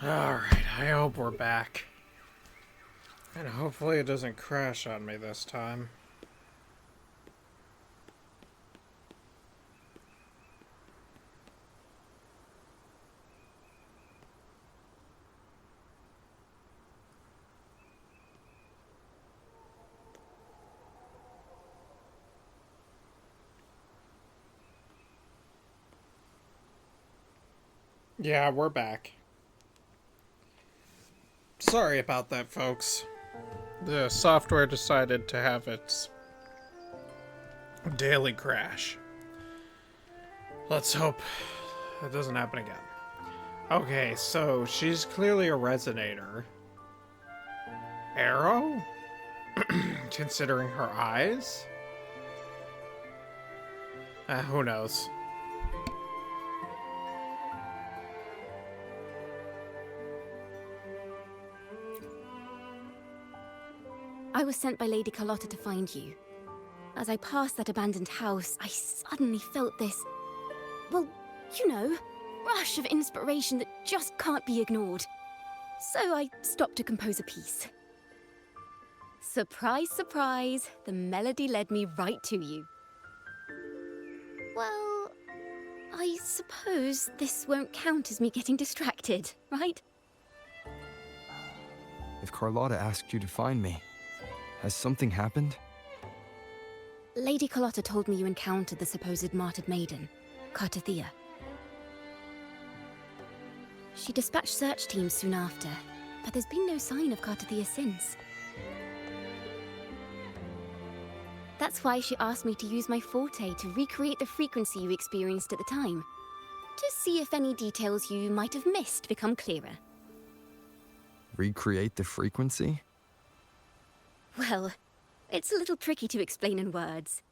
Alright, I hope we're back. And hopefully it doesn't crash on me this time. Yeah, we're back. Sorry about that, folks. The software decided to have its daily crash. Let's hope it doesn't happen again. Okay, so she's clearly a resonator. Arrow? Considering her eyes? Who knows? I was sent by Lady Carlotta to find you. As I passed that abandoned house, I suddenly felt this, well, you know, rush of inspiration that just can't be ignored. So I stopped to compose a piece. Surprise, surprise, the melody led me right to you. Well, I suppose this won't count as me getting distracted, right? If Carlotta asked you to find me, has something happened? Lady Carlotta told me you encountered the supposed martyred maiden, Cartathea. She dispatched search teams soon after, but there's been no sign of Cartathea since. That's why she asked me to use my forte to recreate the frequency you experienced at the time, to see if any details you might have missed become clearer. Recreate the frequency? Well, it's a little tricky to explain in words.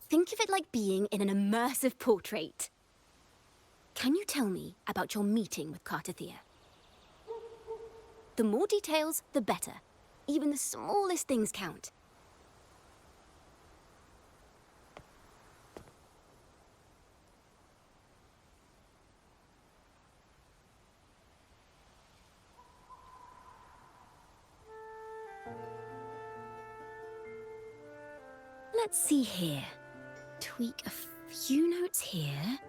Think of it like being in an immersive portrait. Can you tell me about your meeting with Cartathea? The more details, the better. Even the smallest things count. Let's see here. Tweak a few notes here.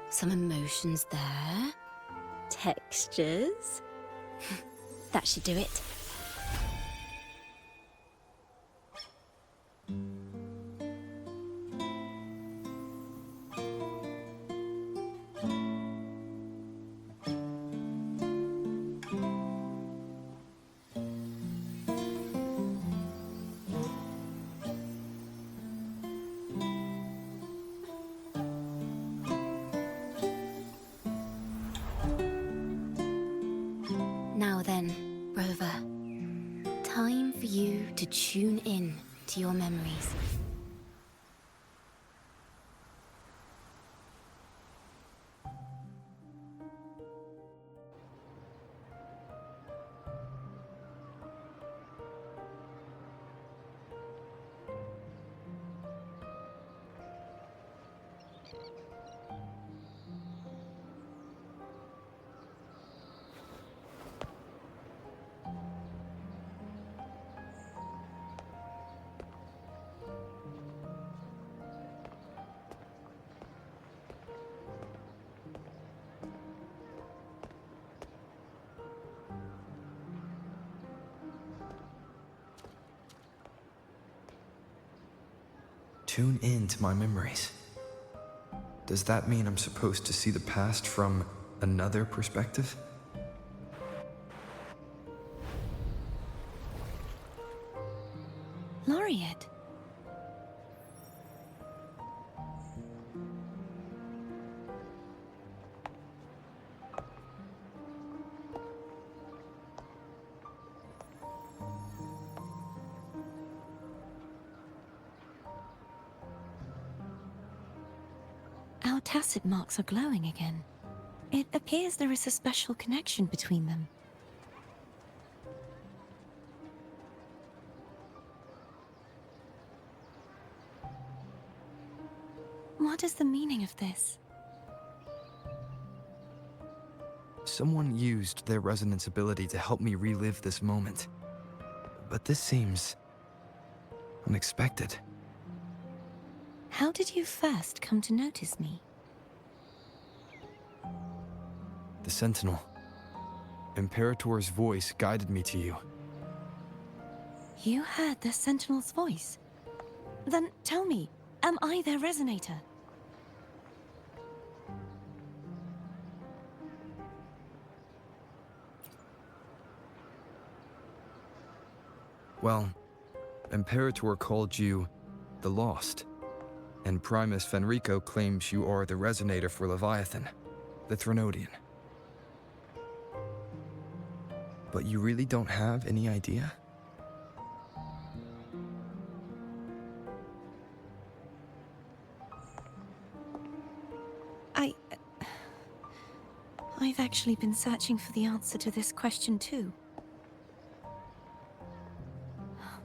Some emotions there. Textures. That should do it. Now then, Rover. Time for you to tune in to your memories. Tune in to my memories. Does that mean I'm supposed to see the past from another perspective? Laureate. Our tacit marks are glowing again. It appears there is a special connection between them. What is the meaning of this? Someone used their resonance ability to help me relive this moment. But this seems unexpected. How did you first come to notice me? The Sentinel. Imperator's voice guided me to you. You heard the Sentinel's voice? Then tell me, am I their resonator? Well, Imperator called you the Lost, and Primus Fenrico claims you are the resonator for Leviathan, the Threnodian. But you really don't have any idea? I've actually been searching for the answer to this question too.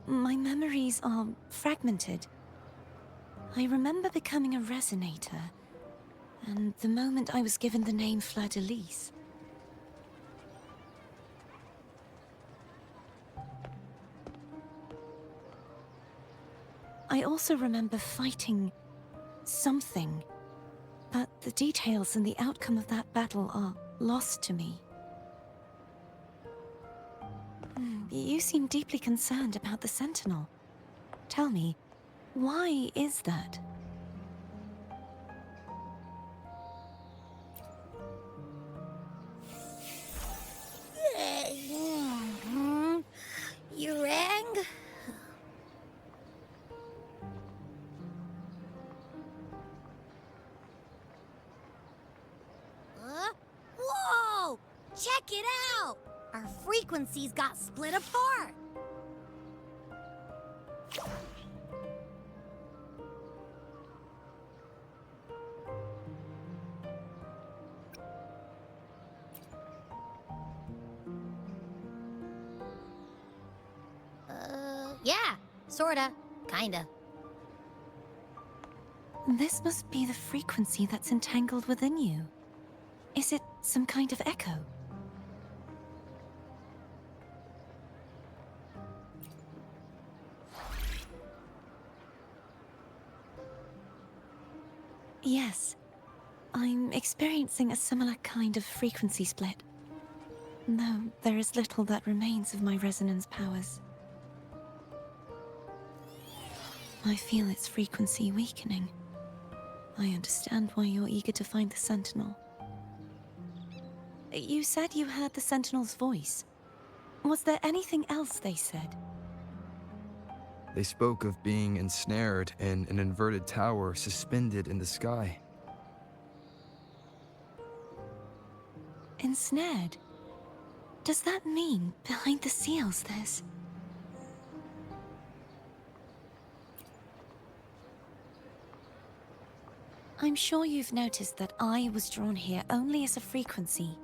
My memories are fragmented. I remember becoming a resonator, and the moment I was given the name Fleur-de-Lis. I also remember fighting something, but the details and the outcome of that battle are lost to me. You seem deeply concerned about the Sentinel. Tell me, why is that? You rang? Whoa! Check it out! Our frequencies got split apart! Yeah, sorta, kinda. This must be the frequency that's entangled within you. Is it some kind of echo? Yes, I'm experiencing a similar kind of frequency split. Though there is little that remains of my resonance powers. I feel its frequency weakening. I understand why you're eager to find the Sentinel. You said you heard the Sentinel's voice. Was there anything else they said? They spoke of being ensnared in an inverted tower suspended in the sky. Ensnared? Does that mean behind the seals there's... I'm sure you've noticed that I was drawn here only as a frequency.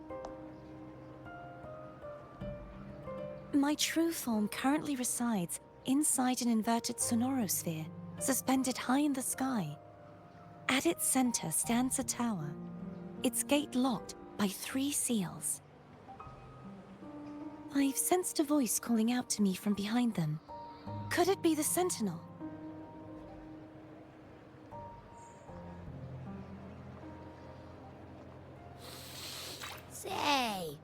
My true form currently resides inside an inverted sonorosphere, suspended high in the sky. At its center stands a tower, its gate locked by 3 seals. I've sensed a voice calling out to me from behind them. Could it be the Sentinel? Say,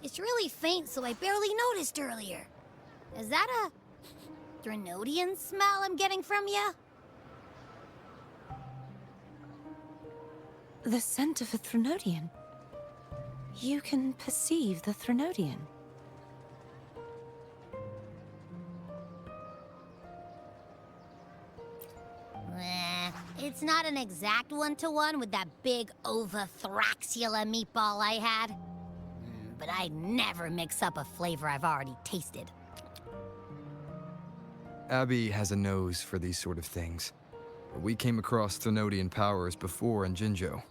it's really faint, so I barely noticed earlier. Is that a Threnodian smell I'm getting from you? The scent of a Threnodian. You can perceive the Threnodian. It's not an exact one-to-one with that big Ovathraxula meatball I had. But I'd never mix up a flavor I've already tasted. Abby has a nose for these sort of things. We came across Threnodian powers before in Jinzhou.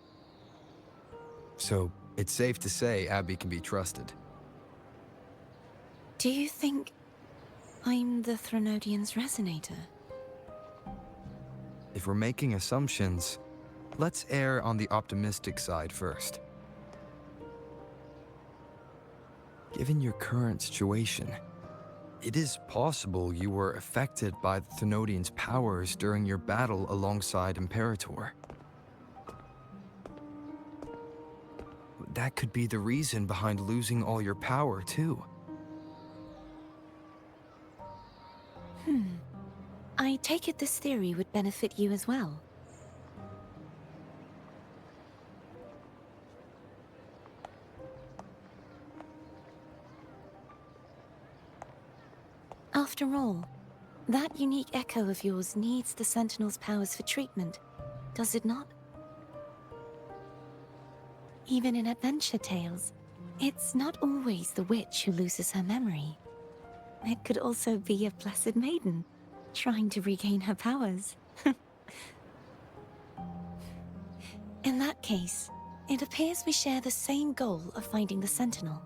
So, it's safe to say Abby can be trusted. Do you think I'm the Threnodian's resonator? If we're making assumptions, let's err on the optimistic side first. Given your current situation, it is possible you were affected by the Threnodian's powers during your battle alongside Imperator. That could be the reason behind losing all your power, too. I take it this theory would benefit you as well. After all, that unique echo of yours needs the Sentinel's powers for treatment, does it not? Even in adventure tales, it's not always the witch who loses her memory. It could also be a blessed maiden, trying to regain her powers. In that case, it appears we share the same goal of finding the Sentinel.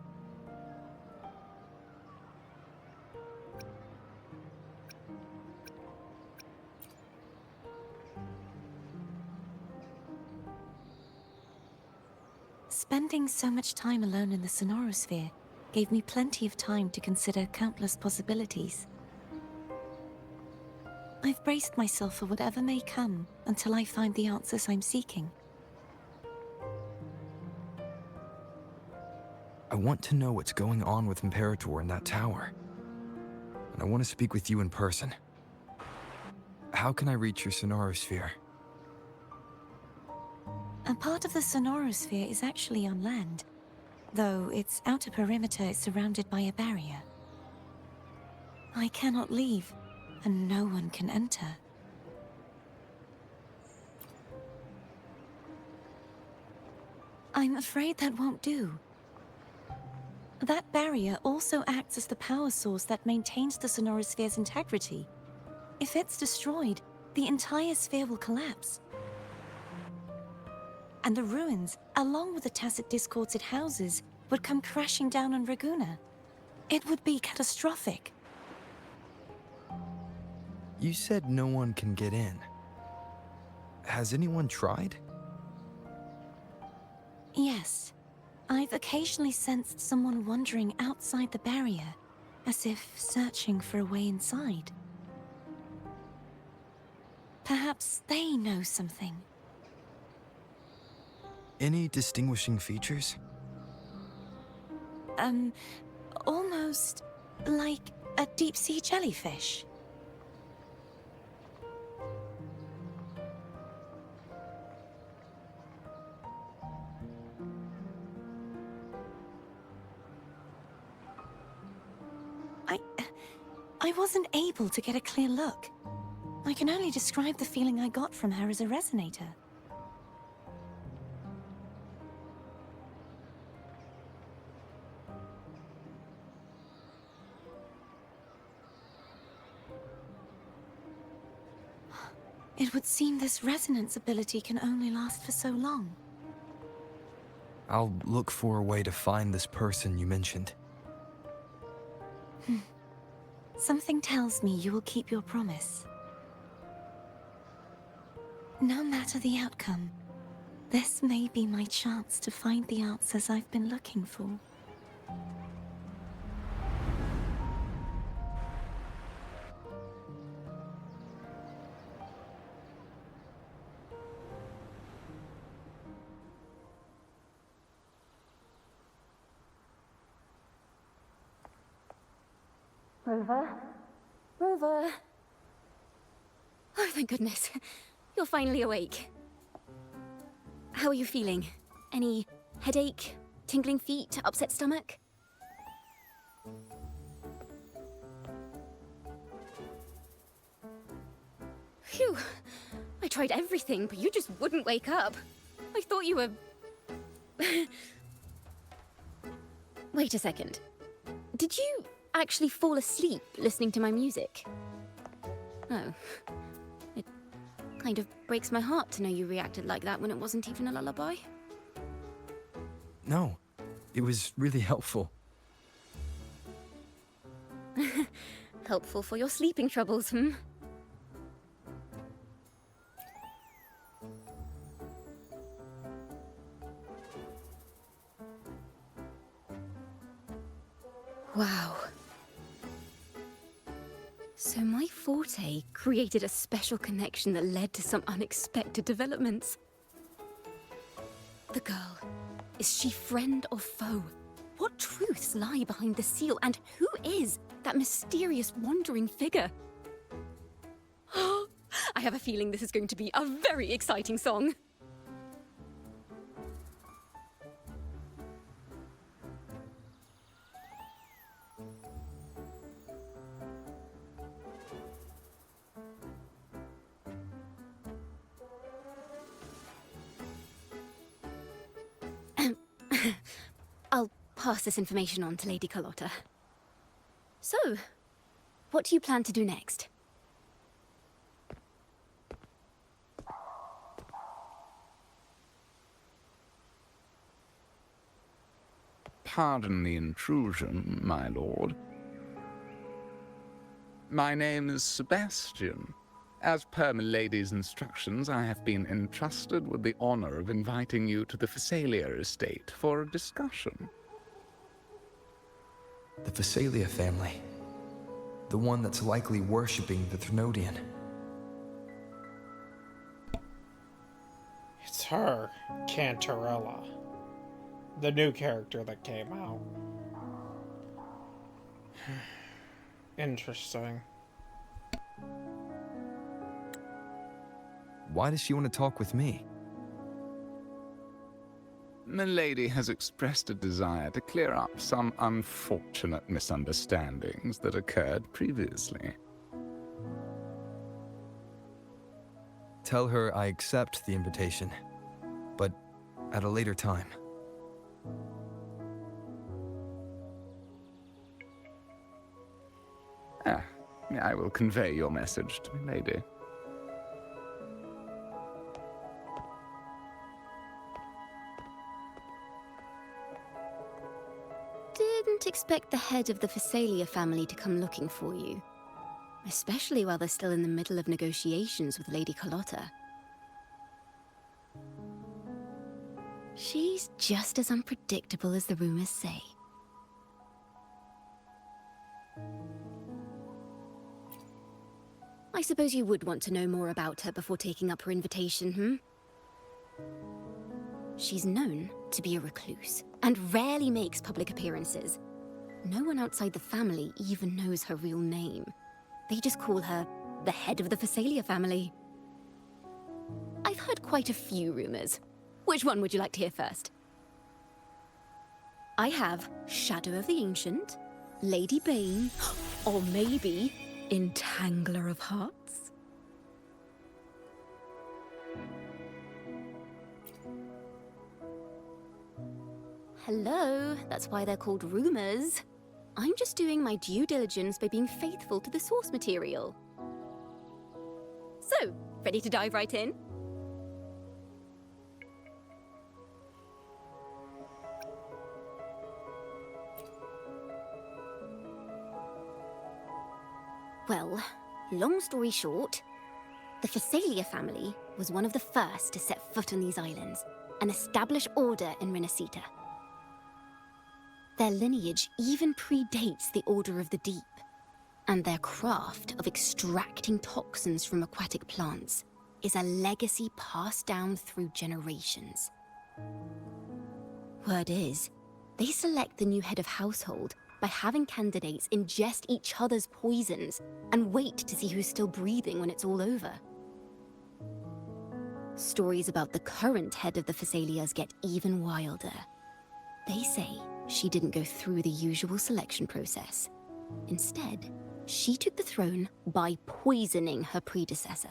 Spending so much time alone in the Sonorosphere gave me plenty of time to consider countless possibilities. I've braced myself for whatever may come until I find the answers I'm seeking. I want to know what's going on with Imperator in that tower. And I want to speak with you in person. How can I reach your Sonorosphere? A part of the Sonorosphere is actually on land, though its outer perimeter is surrounded by a barrier. I cannot leave, and no one can enter. I'm afraid that won't do. That barrier also acts as the power source that maintains the Sonorosphere's integrity. If it's destroyed, the entire sphere will collapse. And the ruins, along with the tacit discords it houses, would come crashing down on Raguna. It would be catastrophic. You said no one can get in. Has anyone tried? Yes. I've occasionally sensed someone wandering outside the barrier, as if searching for a way inside. Perhaps they know something. Any distinguishing features? Almost like a deep-sea jellyfish. I wasn't able to get a clear look. I can only describe the feeling I got from her as a resonator. It would seem this resonance ability can only last for so long. I'll look for a way to find this person you mentioned. Something tells me you will keep your promise. No matter the outcome, this may be my chance to find the answers I've been looking for. Rover? Rover! Oh, thank goodness. You're finally awake. how are you feeling? Any headache, tingling feet, upset stomach? Phew. I tried everything, but you just wouldn't wake up. I thought you were... Wait a second. Did you actually fall asleep listening to my music? Oh. It kind of breaks my heart to know you reacted like that when it wasn't even a lullaby. No, it was really helpful. Helpful for your sleeping troubles, hmm? Wow. So my forte created a special connection that led to some unexpected developments. The girl, is she friend or foe? What truths lie behind the seal, and who is that mysterious wandering figure? I have a feeling this is going to be a very exciting song. I'll pass this information on to Lady Carlotta. So, what do you plan to do next? Pardon the intrusion, my lord. My name is Sebastian. As per milady's instructions, I have been entrusted with the honor of inviting you to the Phasalia estate for a discussion. The Phasalia family. The one that's likely worshipping the Thrunodian. It's her, Cantarella. The new character that came out. Interesting. Why does she want to talk with me? Milady has expressed a desire to clear up some unfortunate misunderstandings that occurred previously. Tell her I accept the invitation, but at a later time. I will convey your message to Milady. Didn't expect the head of the Phasalia family to come looking for you. Especially while they're still in the middle of negotiations with Lady Carlotta. She's just as unpredictable as the rumors say. I suppose you would want to know more about her before taking up her invitation, hmm? She's known to be a recluse, and rarely makes public appearances. No one outside the family even knows her real name. They just call her the head of the Phasalia family. I've heard quite a few rumors. Which one would you like to hear first? I have Shadow of the Ancient, Lady Bane, or maybe Entangler of Hearts? Hello, that's why they're called rumors. I'm just doing my due diligence by being faithful to the source material. So, ready to dive right in? Well, long story short, the Phasalia family was one of the first to set foot on these islands and establish order in Renacita. Their lineage even predates the Order of the Deep, and their craft of extracting toxins from aquatic plants is a legacy passed down through generations. Word is, they select the new head of household by having candidates ingest each other's poisons and wait to see who's still breathing when it's all over. stories about the current head of the Phassalias get even wilder. They say she didn't go through the usual selection process. Instead, she took the throne by poisoning her predecessor.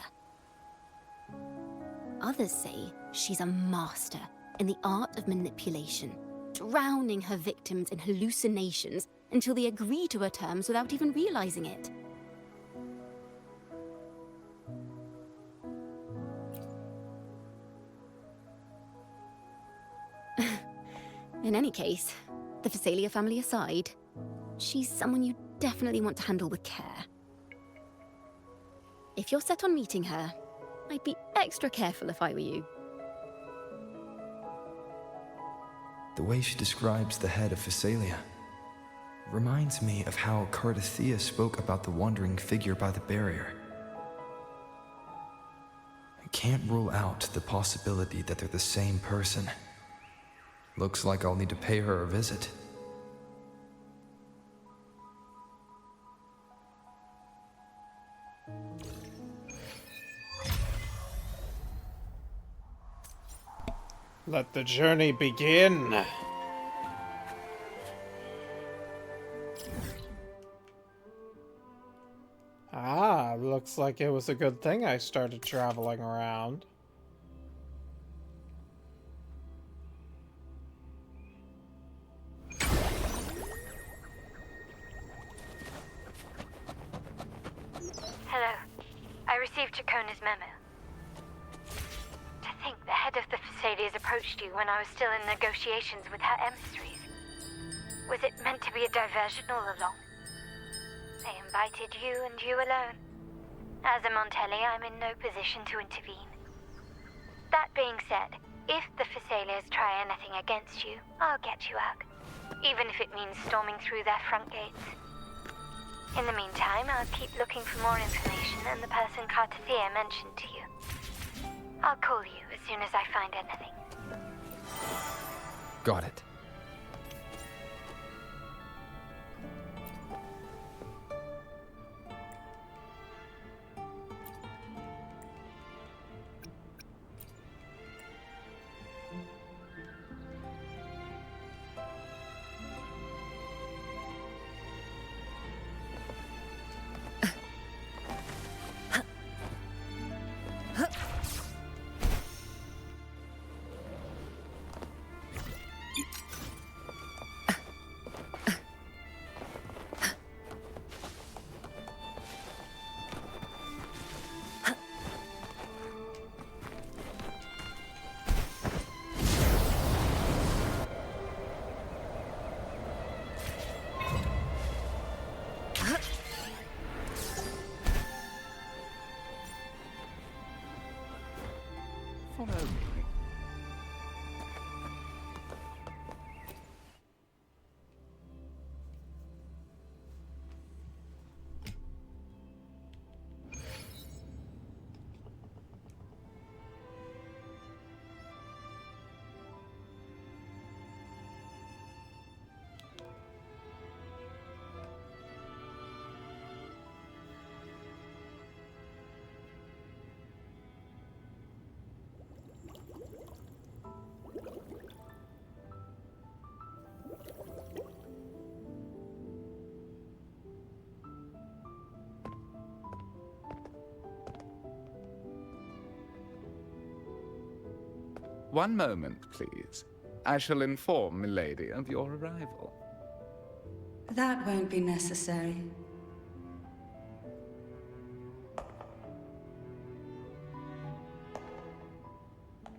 Others say she's a master in the art of manipulation, drowning her victims in hallucinations until they agree to her terms without even realizing it. In any case, the Phasalia family aside, she's someone you definitely want to handle with care. If you're set on meeting her, I'd be extra careful if I were you. The way she describes the head of Phasalia reminds me of how Cardathea spoke about the wandering figure by the barrier. I can't rule out the possibility that they're the same person. Looks like I'll need to pay her a visit. Let the journey begin. Ah, looks like it was a good thing I started traveling around. Hello. I received Chacona's memo. To think the head of the Phasalias approached you when I was still in negotiations with her emissaries. Was it meant to be a diversion all along? They invited you and you alone. As a Montelli, I'm in no position to intervene. That being said, if the Phasalias try anything against you, I'll get you out. Even if it means storming through their front gates. In the meantime, I'll keep looking for more information than the person Cardathea mentioned to you. I'll call you as soon as I find anything. Got it. Follow me. One moment, please. I shall inform Milady of your arrival. That won't be necessary.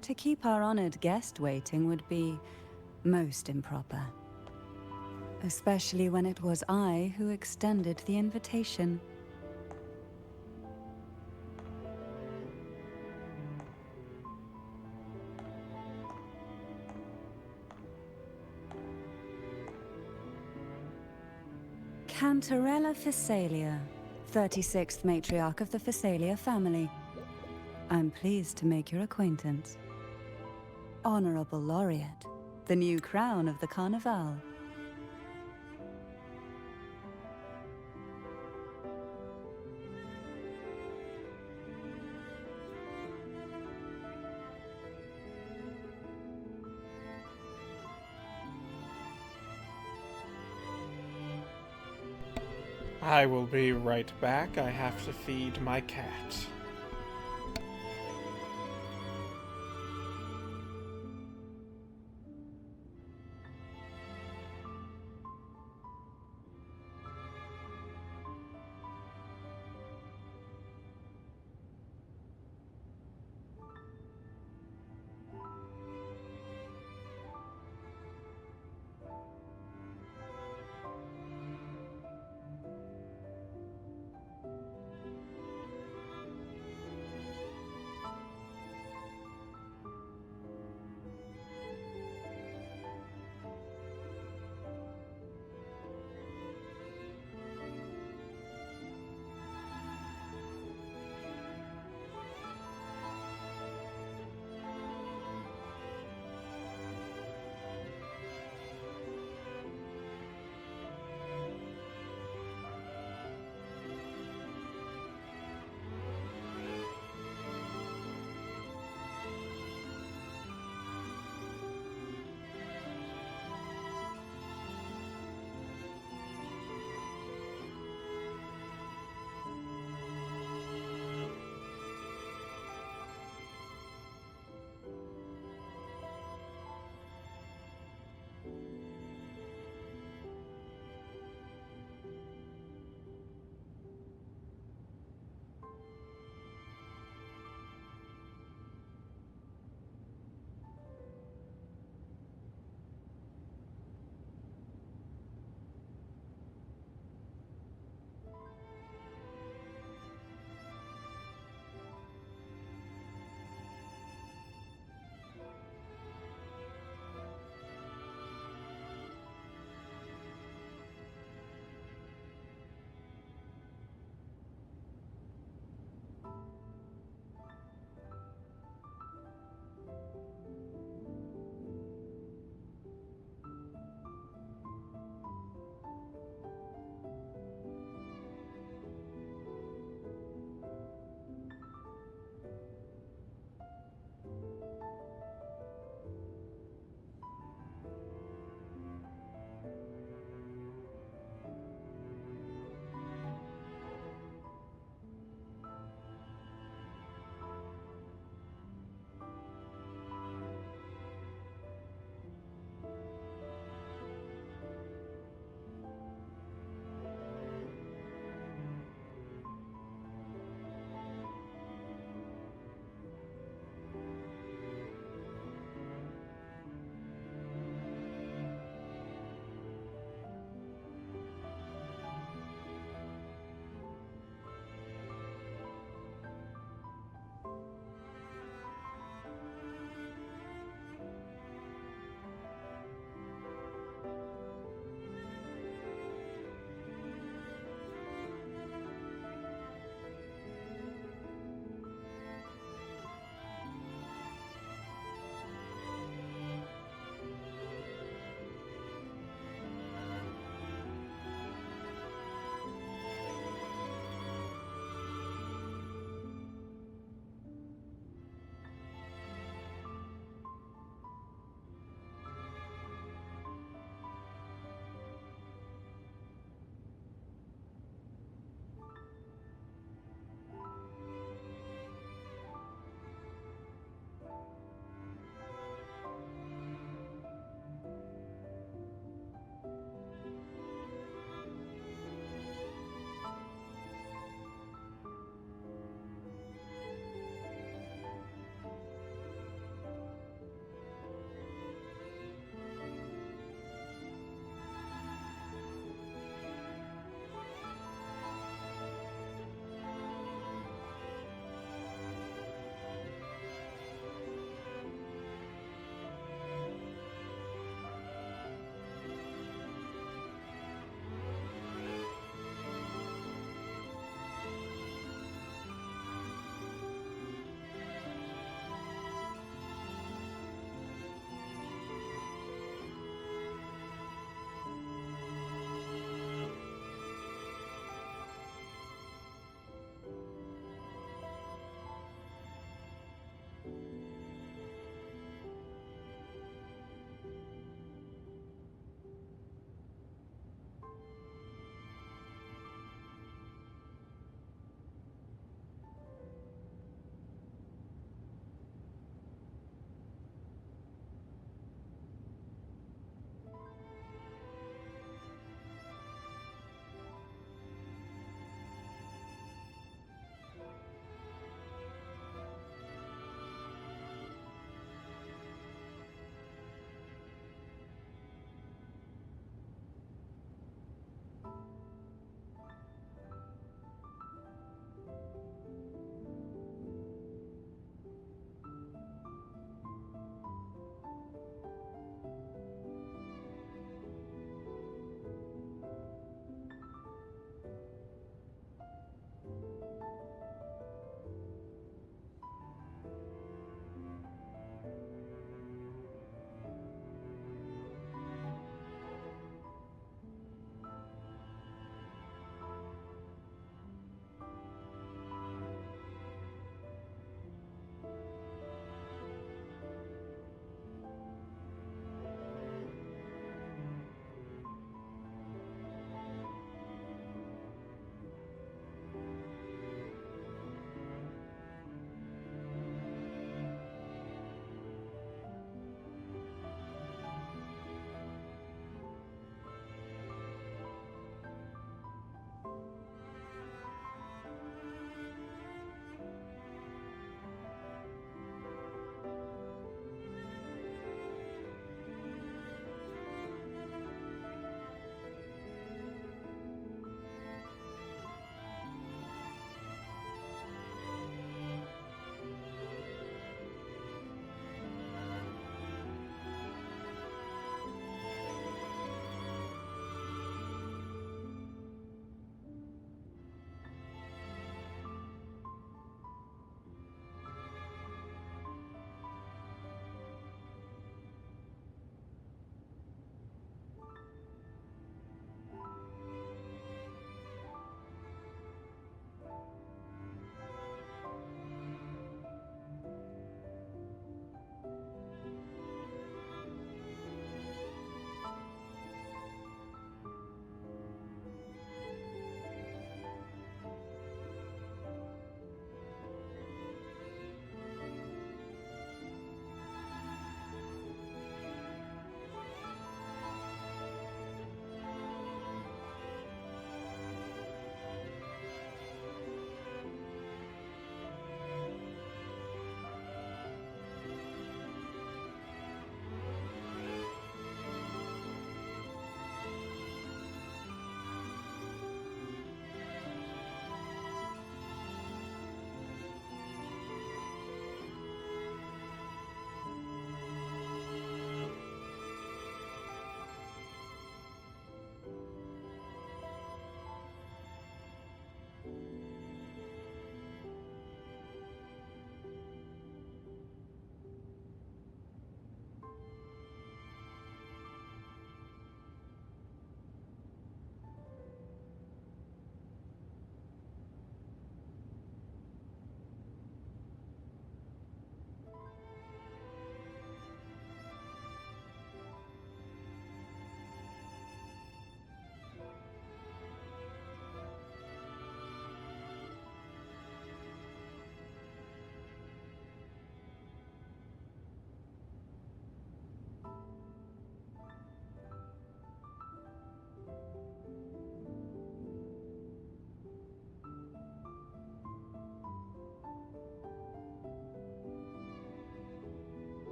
To keep our honored guest waiting would be most improper. Especially when it was I who extended the invitation. Cantarella Phasalia, 36th matriarch of the Phasalia family. I'm pleased to make your acquaintance. Honorable Laureate, the new crown of the Carnival. I will be right back. I have to feed my cat.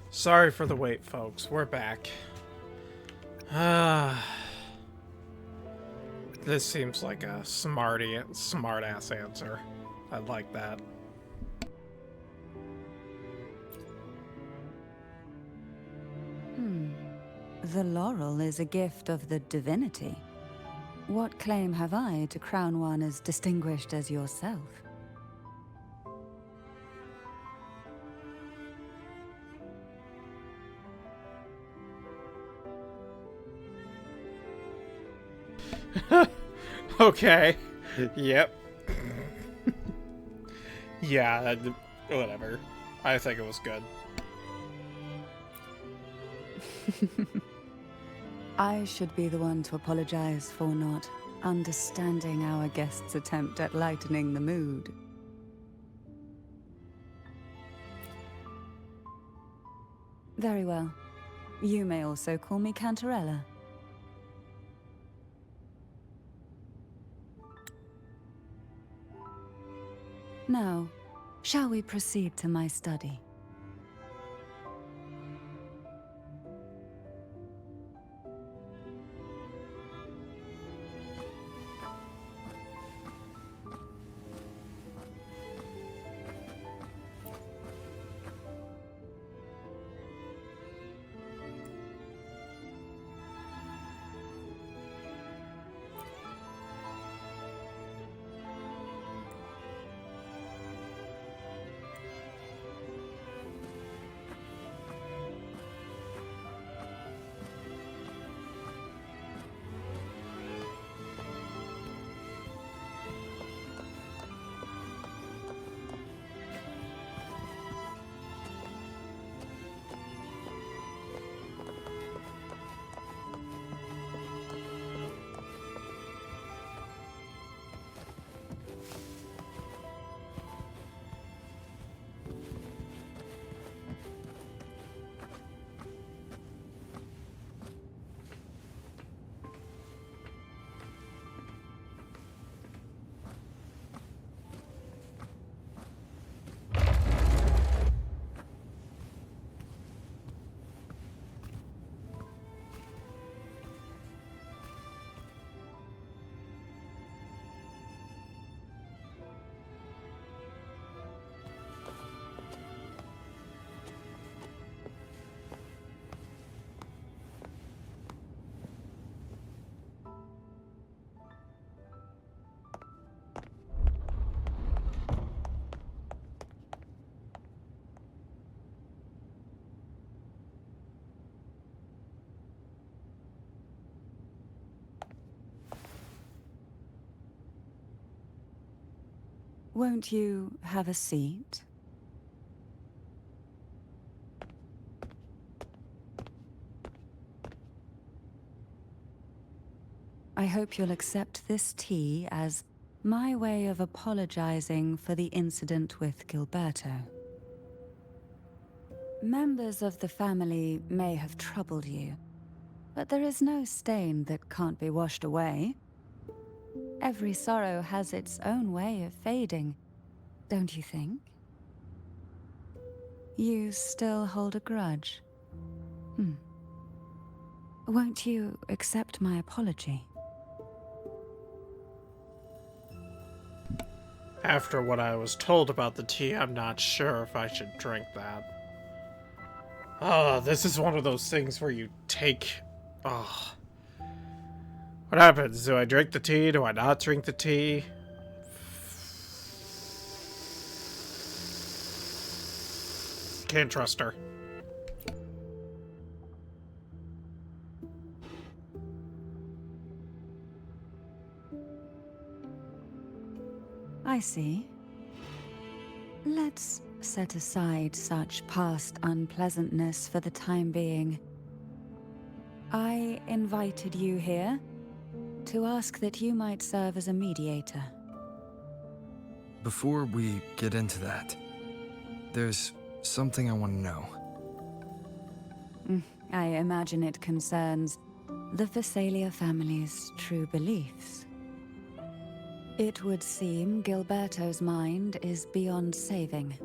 Sorry for the wait, folks. We're back. Ah, this seems like a smart-ass answer. I like that. The laurel is a gift of the divinity. What claim have I to crown one as distinguished as yourself? Okay. Yep. Yeah, whatever. I think it was good. I should be the one to apologize for not understanding our guest's attempt at lightening the mood. Very well. You may also call me Cantarella. Now, shall we proceed to my study? Won't you have a seat? I hope you'll accept this tea as my way of apologizing for the incident with Gilberto. Members of the family may have troubled you, but there is no stain that can't be washed away. Every sorrow has its own way of fading, don't you think? You still hold a grudge? Won't you accept my apology? After what I was told about the tea, I'm not sure if I should drink that. Oh, this is one of those things where you take... Oh. What happens? Do I drink the tea? Do I not drink the tea? Can't trust her. I see. Let's set aside such past unpleasantness for the time being. I invited you here to ask that you might serve as a mediator. Before we get into that, there's something I want to know. I imagine it concerns the Visalia family's true beliefs. It would seem Gilberto's mind is beyond saving.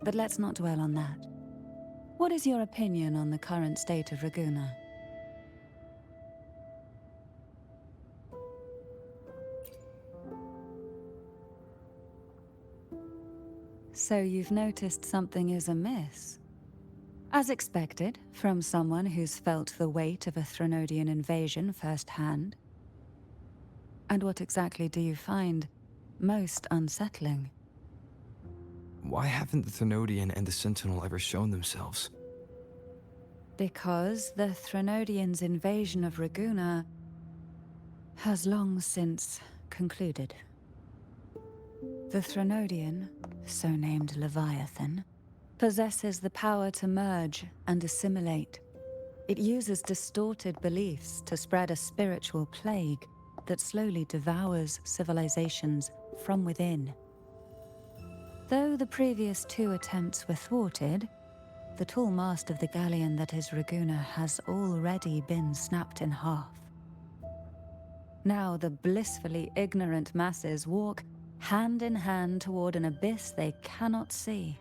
But let's not dwell on that. What is your opinion on the current state of Raguna? So you've noticed something is amiss? As expected, from someone who's felt the weight of a Threnodian invasion firsthand. And what exactly do you find most unsettling? Why haven't the Threnodian and the Sentinel ever shown themselves? Because the Threnodians' invasion of Raguna has long since concluded. The Threnodian, so named Leviathan, possesses the power to merge and assimilate. It uses distorted beliefs to spread a spiritual plague that slowly devours civilizations from within. Though the previous 2 attempts were thwarted, the tall mast of the galleon that is Raguna has already been snapped in half. Now the blissfully ignorant masses walk hand in hand toward an abyss they cannot see.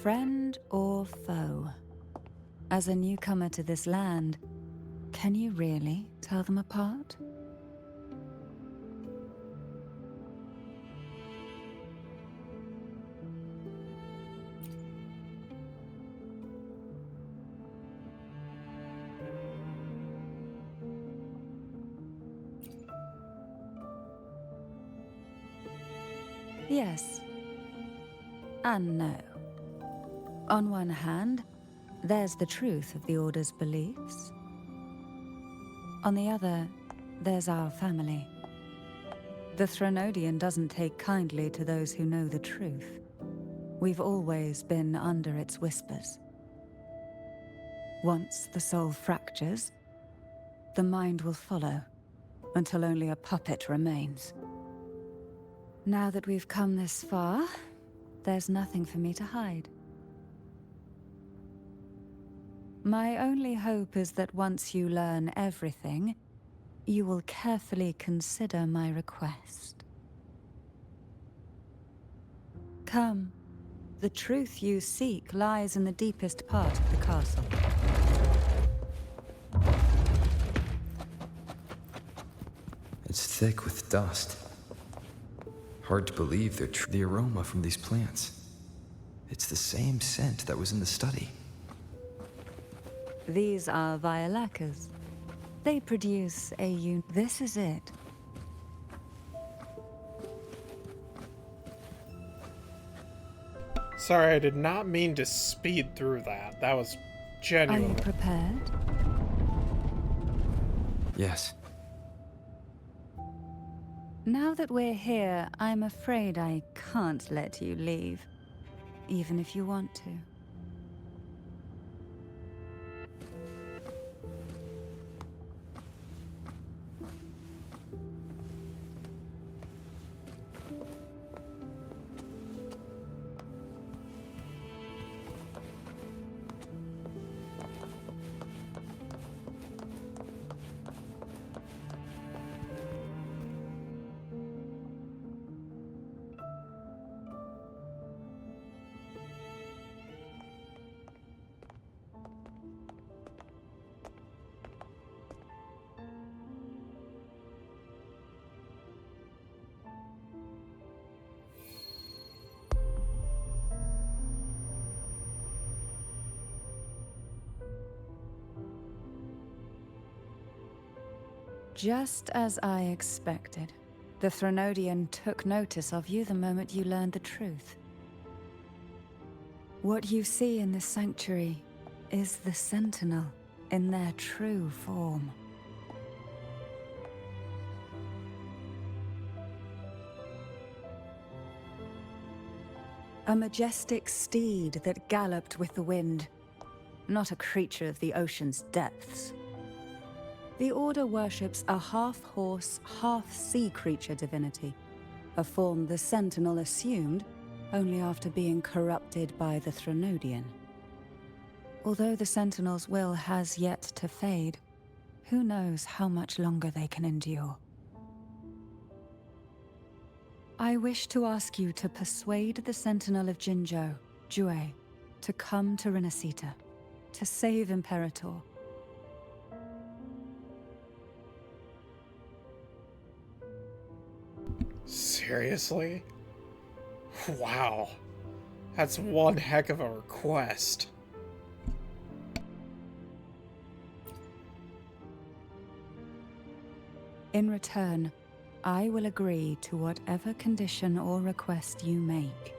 Friend or foe? As a newcomer to this land, can you really tell them apart? Yes. And no. On one hand, there's the truth of the Order's beliefs. On the other, there's our family. The Threnodian doesn't take kindly to those who know the truth. We've always been under its whispers. Once the soul fractures, the mind will follow, until only a puppet remains. Now that we've come this far, there's nothing for me to hide. My only hope is that once you learn everything, you will carefully consider my request. Come. The truth you seek lies in the deepest part of the castle. It's thick with dust. Hard to believe they're the aroma from these plants. It's the same scent that was in the study. These are violacas. They produce a This is it. Sorry, I did not mean to speed through that. That was Are genuine. you prepared? Yes. Now that we're here, I'm afraid I can't let you leave, even if you want to. Just as I expected. The Threnodian took notice of you the moment you learned the truth. What you see in this sanctuary is the Sentinel in their true form. A majestic steed that galloped with the wind, not a creature of the ocean's depths. The Order worships a half-horse, half-sea creature divinity, a form the Sentinel assumed only after being corrupted by the Threnodian. Although the Sentinel's will has yet to fade, who knows how much longer they can endure. I wish to ask you to persuade the Sentinel of Jinzhou, Jue, to come to Renacita, to save Imperator. Seriously? Wow. That's one heck of a request. In return, I will agree to whatever condition or request you make.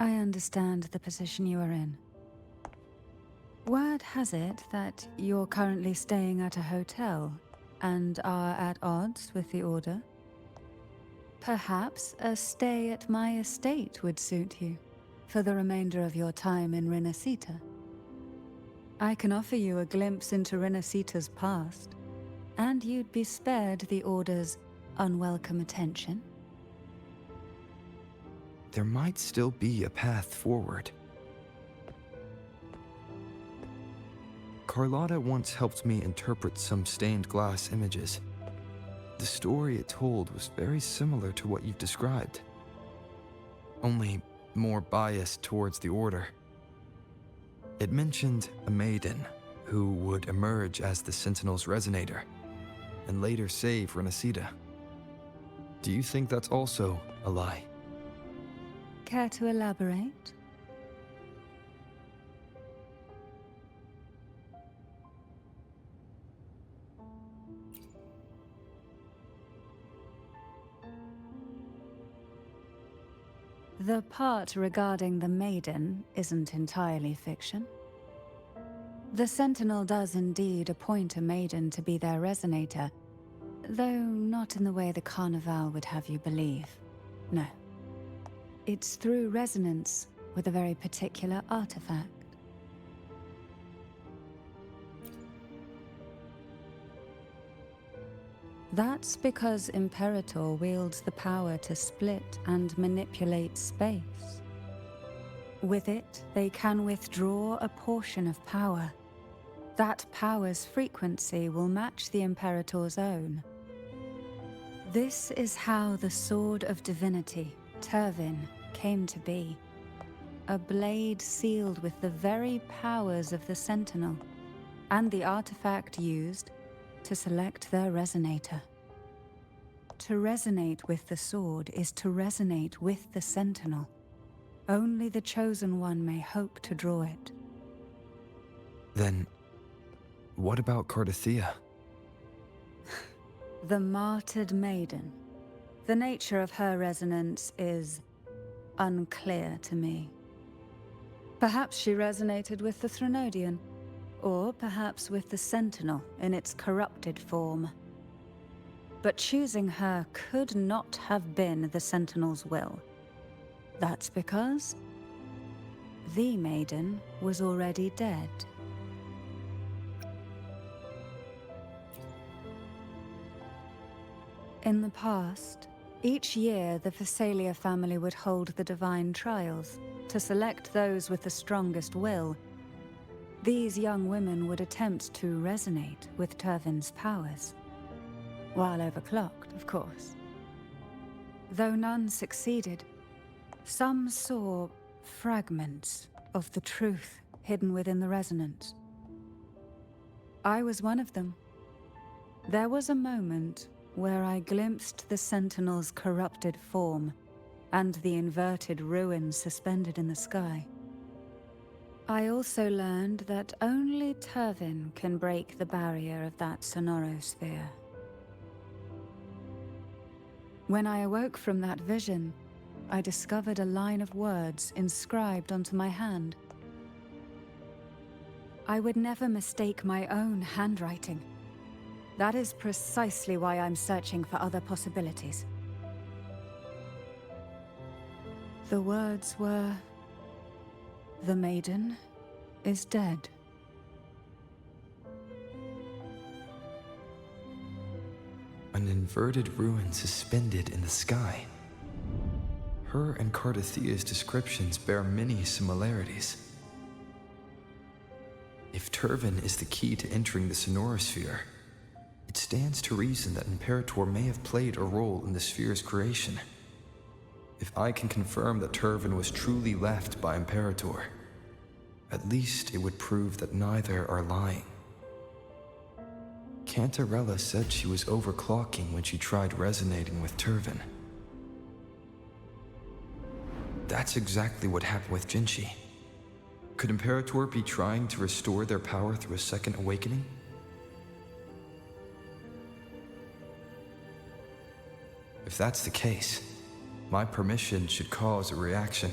I understand the position you are in. Word has it that you're currently staying at a hotel and are at odds with the Order. Perhaps a stay at my estate would suit you for the remainder of your time in Renacita. I can offer you a glimpse into Renacita's past, and you'd be spared the Order's unwelcome attention. There might still be a path forward. Carlotta once helped me interpret some stained glass images. The story it told was very similar to what you've described, only more biased towards the Order. It mentioned a maiden who would emerge as the Sentinel's resonator and later save Renacita. Do you think that's also a lie? Care to elaborate? The part regarding the maiden isn't entirely fiction. The Sentinel does indeed appoint a maiden to be their resonator, though not in the way the Carnival would have you believe. No. It's through resonance with a very particular artifact. That's because Imperator wields the power to split and manipulate space. With it, they can withdraw a portion of power. That power's frequency will match the Imperator's own. This is how the Sword of Divinity, Turvin, came to be. A blade sealed with the very powers of the Sentinel, and the artifact used to select their resonator. To resonate with the sword is to resonate with the Sentinel. Only the Chosen One may hope to draw it. Then, what about Cardathea? The martyred maiden. The nature of her resonance is unclear to me. Perhaps she resonated with the Threnodian, or perhaps with the Sentinel in its corrupted form. But choosing her could not have been the Sentinel's will. That's because the maiden was already dead. In the past, each year the Phasalia family would hold the Divine Trials to select those with the strongest will. These young women would attempt to resonate with Turvin's powers. While overclocked, of course. Though none succeeded, some saw fragments of the truth hidden within the resonance. I was one of them. There was a moment where I glimpsed the Sentinel's corrupted form and the inverted ruins suspended in the sky. I also learned that only Turvin can break the barrier of that sonorosphere. When I awoke from that vision, I discovered a line of words inscribed onto my hand. I would never mistake my own handwriting. That is precisely why I'm searching for other possibilities. The words were, "The maiden is dead." An inverted ruin suspended in the sky. Her and Cardathia's descriptions bear many similarities. If Turvin is the key to entering the Sonorosphere, it stands to reason that Imperator may have played a role in the sphere's creation. If I can confirm that Turvin was truly left by Imperator, at least it would prove that neither are lying. Cantarella said she was overclocking when she tried resonating with Turvin. That's exactly what happened with Jinchi. Could Imperator be trying to restore their power through a second awakening? If that's the case, my permission should cause a reaction.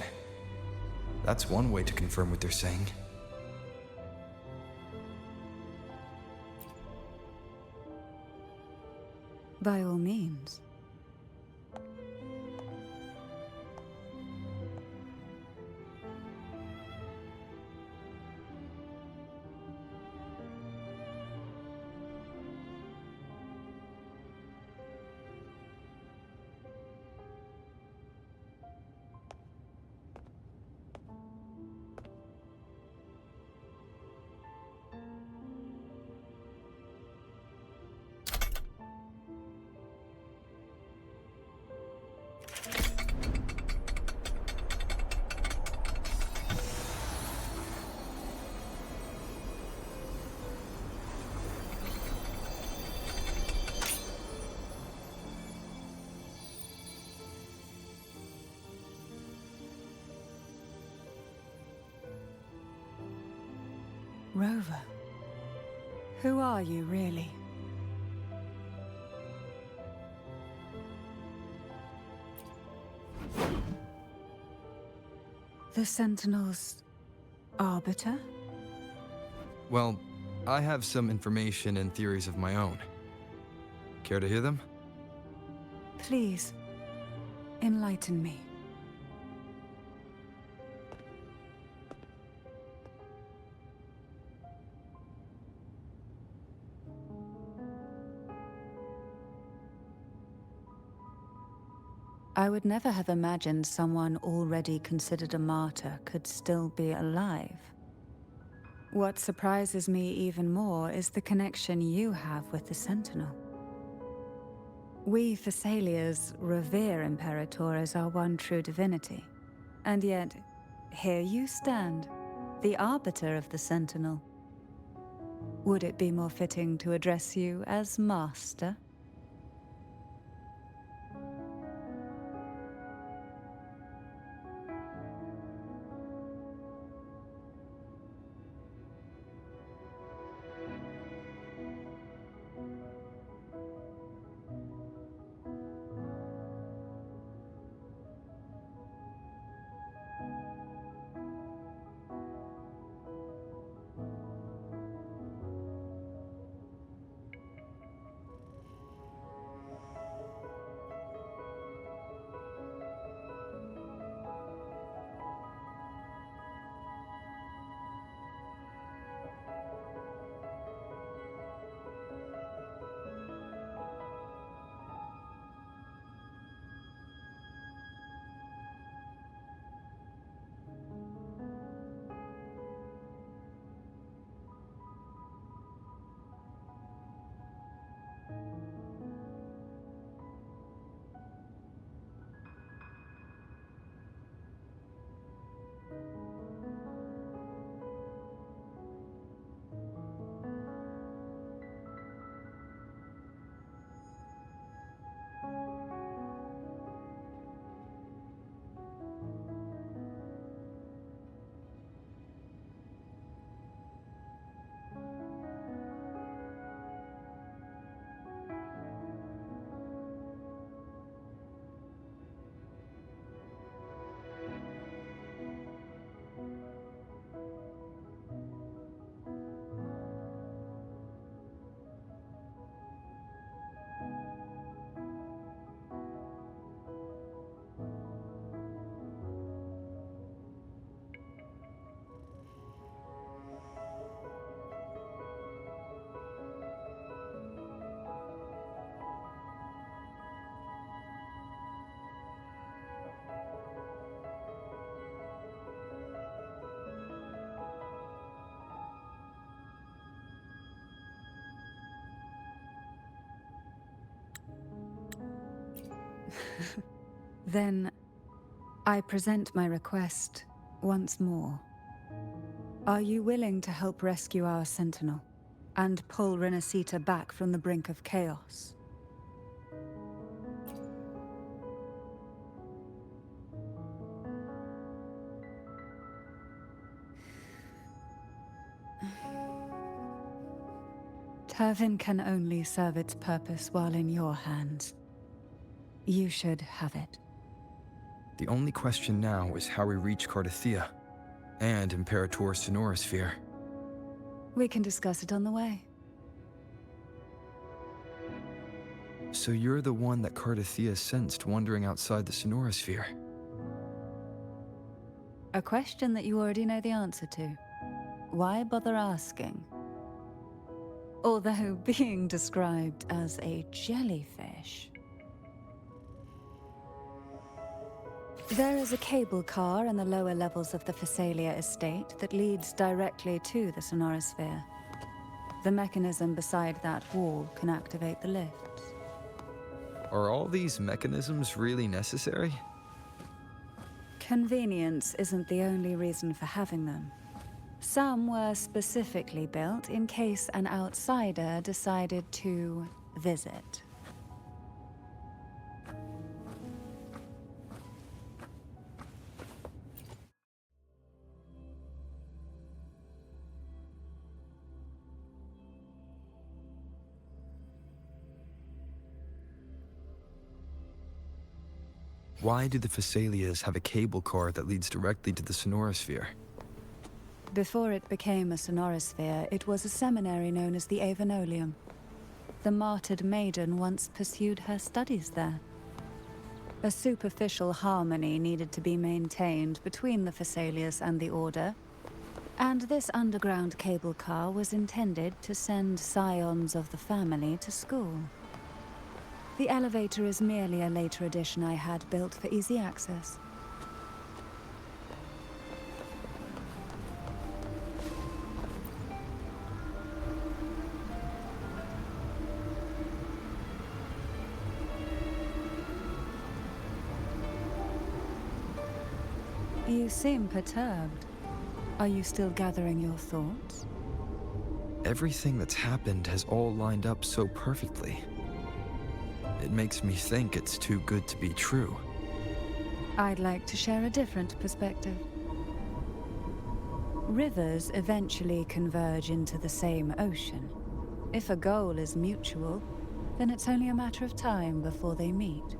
That's one way to confirm what they're saying. By all means. Rover, who are you really? The Sentinel's arbiter? Well, I have some information and theories of my own. Care to hear them? Please, enlighten me. I would never have imagined someone already considered a martyr could still be alive. What surprises me even more is the connection you have with the Sentinel. We Thessalians revere Imperator as our one true divinity, and yet, here you stand, the arbiter of the Sentinel. Would it be more fitting to address you as Master? Then, I present my request once more. Are you willing to help rescue our Sentinel and pull Renacita back from the brink of chaos? Turvin can only serve its purpose while in your hands. You should have it. The only question now is how we reach Cardathia and Imperator's Sonorosphere. We can discuss it on the way. So you're the one that Cardathia sensed wandering outside the Sonorosphere? A question that you already know the answer to. Why bother asking? Although being described as a jellyfish. There is a cable car in the lower levels of the Phasalia estate that leads directly to the Sonorosphere. The mechanism beside that wall can activate the lifts. Are all these mechanisms really necessary? Convenience isn't the only reason for having them. Some were specifically built in case an outsider decided to visit. Why do the Phasalias have a cable car that leads directly to the Sonorosphere? Before it became a Sonorosphere, it was a seminary known as the Avenolium. The martyred maiden once pursued her studies there. A superficial harmony needed to be maintained between the Phasalias and the Order, and this underground cable car was intended to send scions of the family to school. The elevator is merely a later addition I had built for easy access. You seem perturbed. Are you still gathering your thoughts? Everything that's happened has all lined up so perfectly. It makes me think it's too good to be true. I'd like to share a different perspective. Rivers eventually converge into the same ocean. If a goal is mutual, then it's only a matter of time before they meet.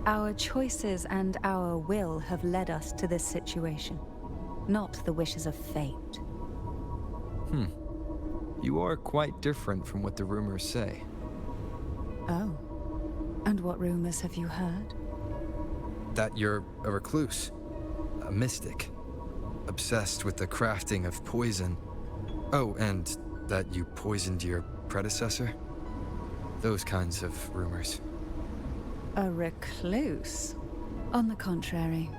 Our choices and our will have led us to this situation, not the wishes of fate. You are quite different from what the rumors say. Oh. And what rumors have you heard? That you're a recluse, a mystic, obsessed with the crafting of poison. Oh, and that you poisoned your predecessor? Those kinds of rumors. A recluse? On the contrary,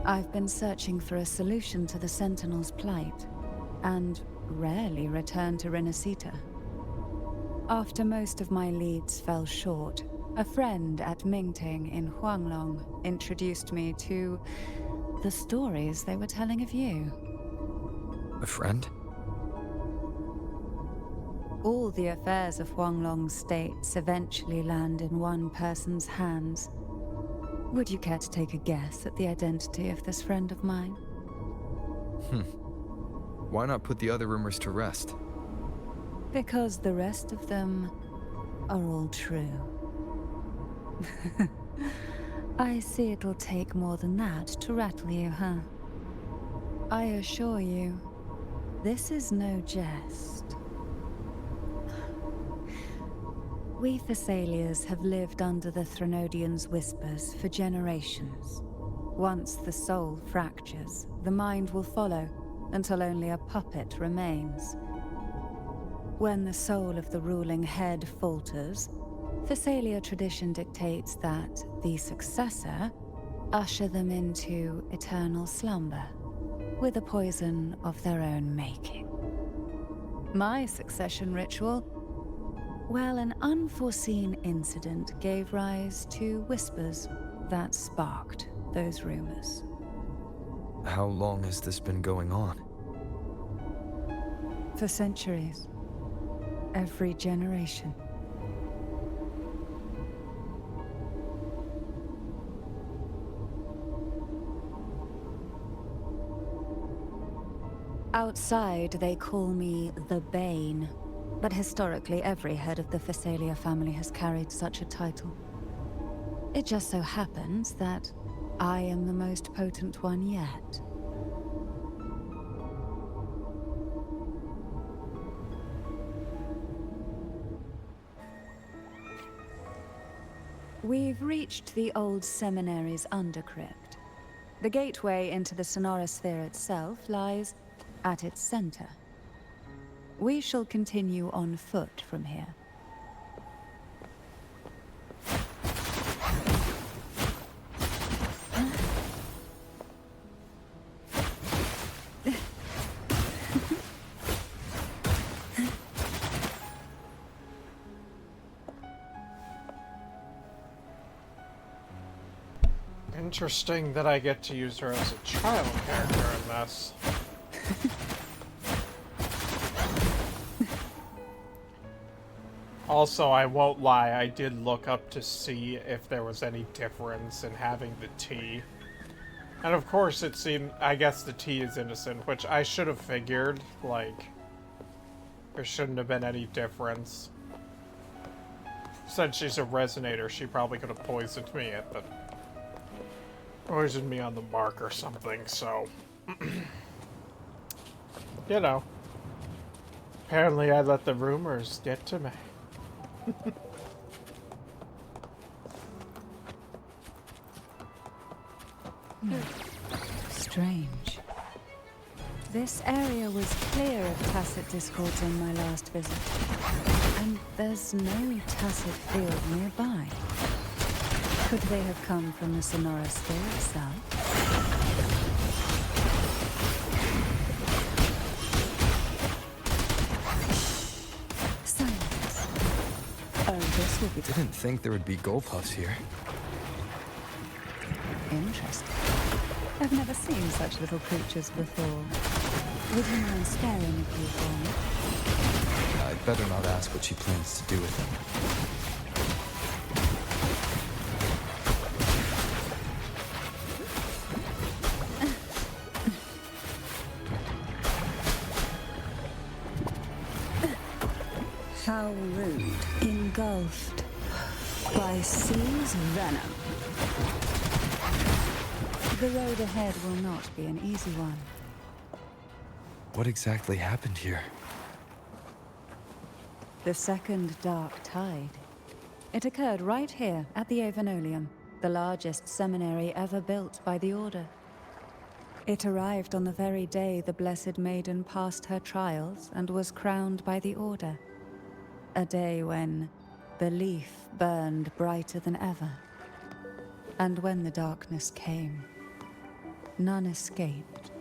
I've been searching for a solution to the Sentinel's plight, and rarely return to Renacita. After most of my leads fell short, a friend at Mingting in Huanglong introduced me to the stories they were telling of you. A friend? All the affairs of Huanglong's states eventually land in one person's hands. Would you care to take a guess at the identity of this friend of mine? Why not put the other rumors to rest? Because the rest of them are all true. I see it'll take more than that to rattle you, huh? I assure you, this is no jest. We Thessalians have lived under the Threnodians' whispers for generations. Once the soul fractures, the mind will follow, until only a puppet remains. When the soul of the ruling head falters, Thessalia tradition dictates that the successor usher them into eternal slumber, with a poison of their own making. My succession ritual Well, an unforeseen incident gave rise to whispers that sparked those rumors. How long has this been going on? For centuries. Every generation. Outside, they call me the Bane, but historically every head of the Phasalia family has carried such a title. It just so happens that I am the most potent one yet. We've reached the old seminary's undercrypt. The gateway into the Sonorosphere itself lies at its center. We shall continue on foot from here. Interesting that I get to use her as a child character in this. Also, I won't lie, I did look up to see if there was any difference in having the tea. And of course it seemed, I guess the tea is innocent, which I should have figured, like, there shouldn't have been any difference. Since she's a resonator, she probably could have poisoned me at the... poisoned me on the mark or something, so... you know. Apparently I let the rumors get to me. Strange. This area was clear of Tacet discords on my last visit. And there's no Tacet field nearby. Could they have come from the Sonorosphere itself? Silence. Oh, this will be... Didn't think there would be Golpuffs here. Interesting. I've never seen such little creatures before. Would you mind sparing a few for me? I'd better not ask what she plans to do with them. How rude. Engulfed by Sea's venom. The road ahead will not be an easy one. What exactly happened here? The second dark tide. It occurred right here at the Avenolium, the largest seminary ever built by the Order. It arrived on the very day the Blessed Maiden passed her trials and was crowned by the Order. A day when belief burned brighter than ever. And when the darkness came, none escaped.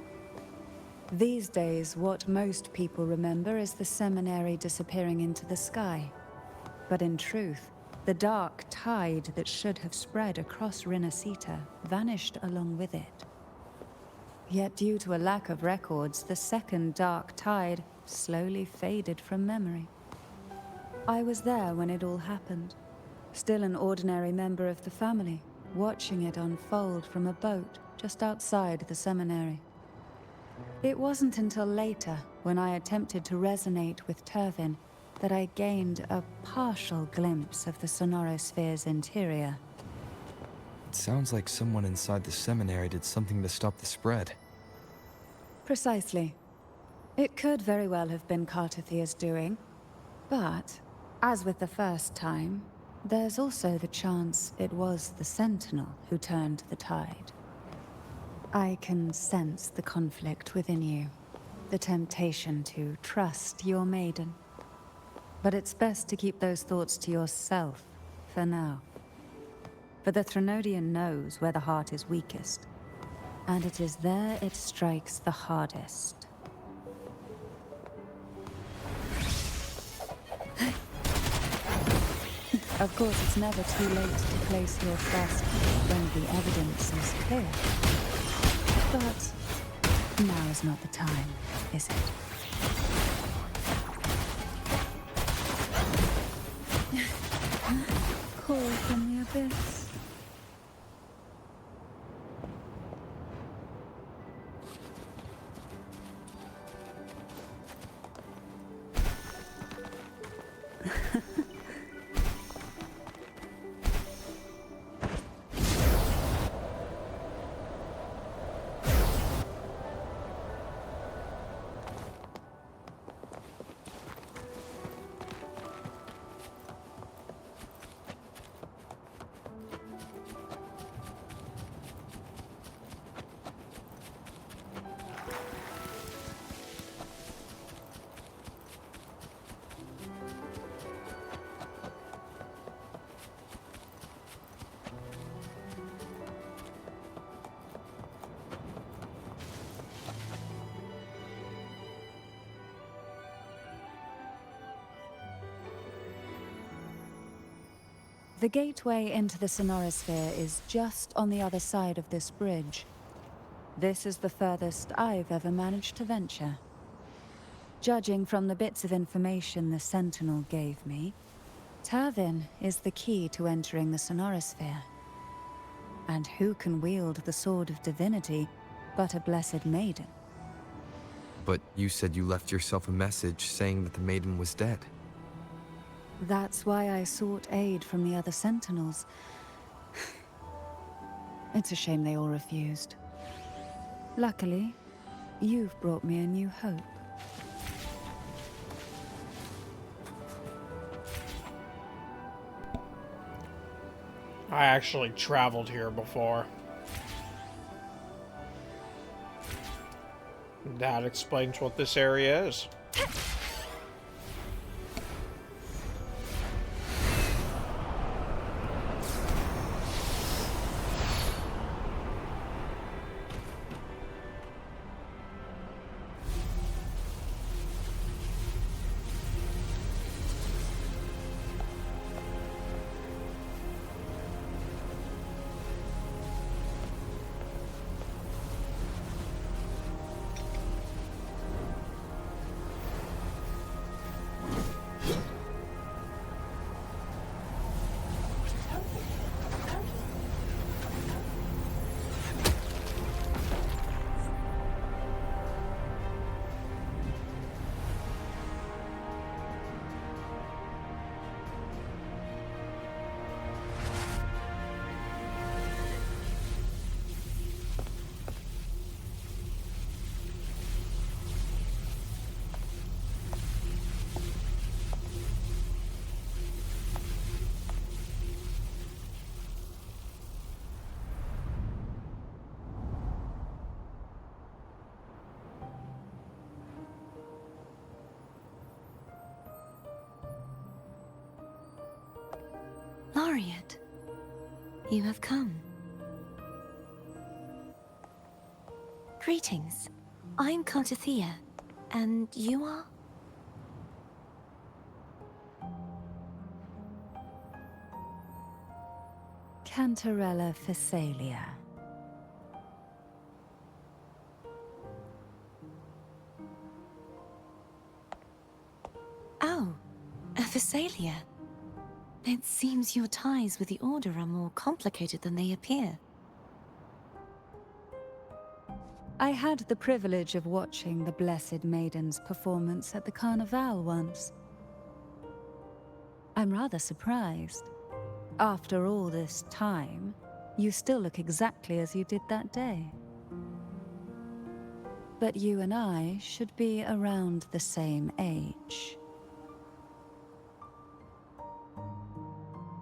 These days, what most people remember is the seminary disappearing into the sky. But in truth, the dark tide that should have spread across Rinascita vanished along with it. Yet due to a lack of records, the second dark tide slowly faded from memory. I was there when it all happened, still an ordinary member of the family, watching it unfold from a boat just outside the seminary. It wasn't until later, when I attempted to resonate with Turvin, that I gained a partial glimpse of the Sonorosphere's interior. It sounds like someone inside the seminary did something to stop the spread. Precisely. It could very well have been Cartathia's doing, but, as with the first time, there's also the chance it was the Sentinel who turned the tide. I can sense the conflict within you, the temptation to trust your maiden. But it's best to keep those thoughts to yourself for now. For the Threnodian knows where the heart is weakest, and it is there it strikes the hardest. Of course, it's never too late to place your trust when the evidence is clear. But now is not the time, is it? Call from the abyss. The gateway into the Sonorosphere is just on the other side of this bridge. This is the furthest I've ever managed to venture. Judging from the bits of information the Sentinel gave me, Tervin is the key to entering the Sonorosphere. And who can wield the Sword of Divinity but a blessed maiden? But you said you left yourself a message saying that the maiden was dead. That's why I sought aid from the other Sentinels. It's a shame they all refused. Luckily, you've brought me a new hope. I actually traveled here before. That explains what this area is. Laureate, you have come. Greetings. I'm Cantathea, and you are? Cantarella Phasalia. Oh, a Phasalia. It seems your ties with the Order are more complicated than they appear. I had the privilege of watching the Blessed Maiden's performance at the Carnival once. I'm rather surprised. After all this time, you still look exactly as you did that day. But you and I should be around the same age.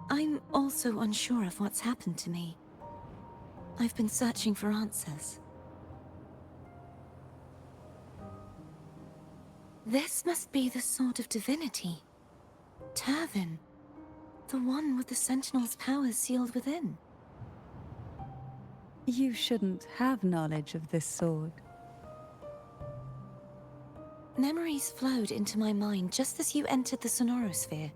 I'm also unsure of what's happened to me. I've been searching for answers. This must be the Sword of Divinity. Tervin. The one with the Sentinel's powers sealed within. You shouldn't have knowledge of this sword. Memories flowed into my mind just as you entered the Sonorosphere.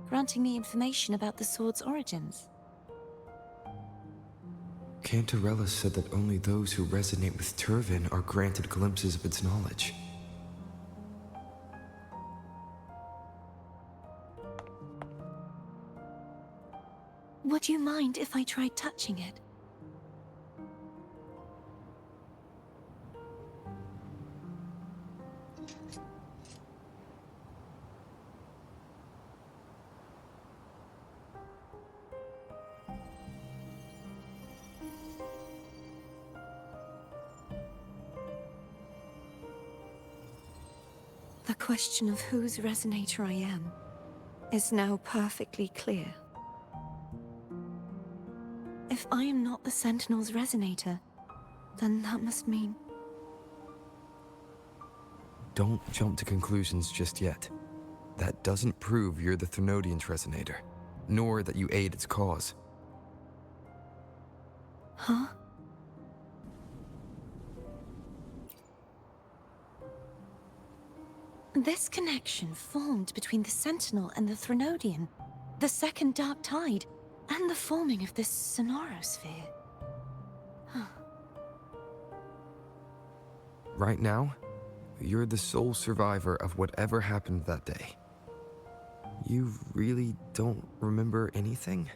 granting me information about the sword's origins. Cantarella said that only those who resonate with Turvin are granted glimpses of its knowledge. Would you mind if I tried touching it? The question of whose resonator I am is now perfectly clear. If I am not the Sentinel's resonator, then that must mean... Don't jump to conclusions just yet. That doesn't prove you're the Thermodian's resonator, nor that you aid its cause. Huh? This connection formed between the Sentinel and the Thermodian, the second Dark Tide, and the forming of this sonorosphere. Right now, you're the sole survivor of whatever happened that day. You really don't remember anything?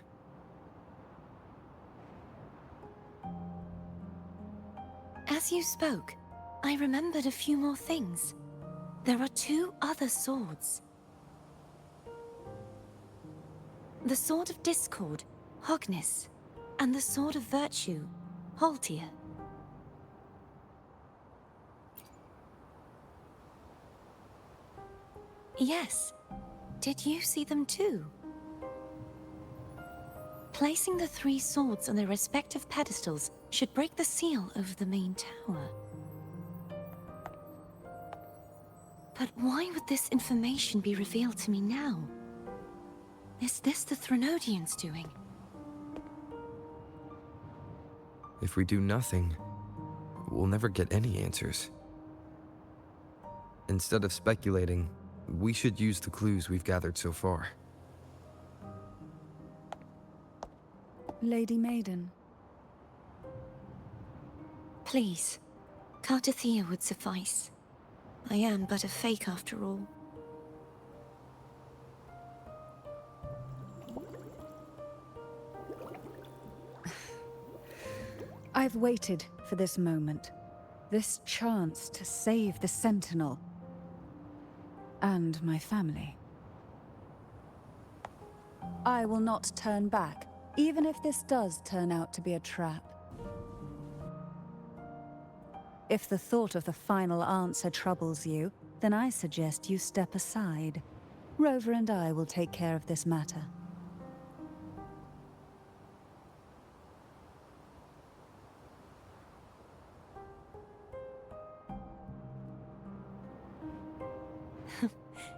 As you spoke, I remembered a few more things. There are 2 other swords. The Sword of Discord, Hognis, and the Sword of Virtue, Haltia. Yes. Did you see them too? Placing the 3 swords on their respective pedestals should break the seal over the main tower. But why would this information be revealed to me now? Is this the Thermodian's doing? If we do nothing, we'll never get any answers. Instead of speculating, we should use the clues we've gathered so far. Lady Maiden. Please, Cartathea would suffice. I am but a fake after all. I've waited for this moment. This chance to save the Sentinel. And my family. I will not turn back, even if this does turn out to be a trap. If the thought of the final answer troubles you, then I suggest you step aside. Rover and I will take care of this matter.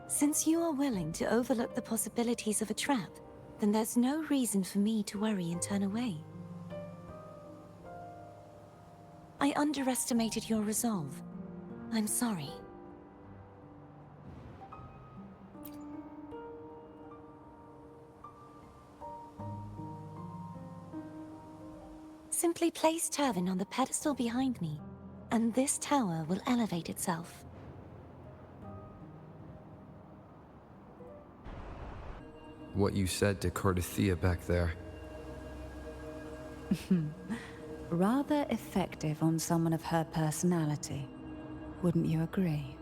Since you are willing to overlook the possibilities of a trap, then there's no reason for me to worry and turn away. I underestimated your resolve. I'm sorry. Simply place Turvin on the pedestal behind me, and this tower will elevate itself. What you said to Cartathea back there. Rather effective on someone of her personality. Wouldn't you agree?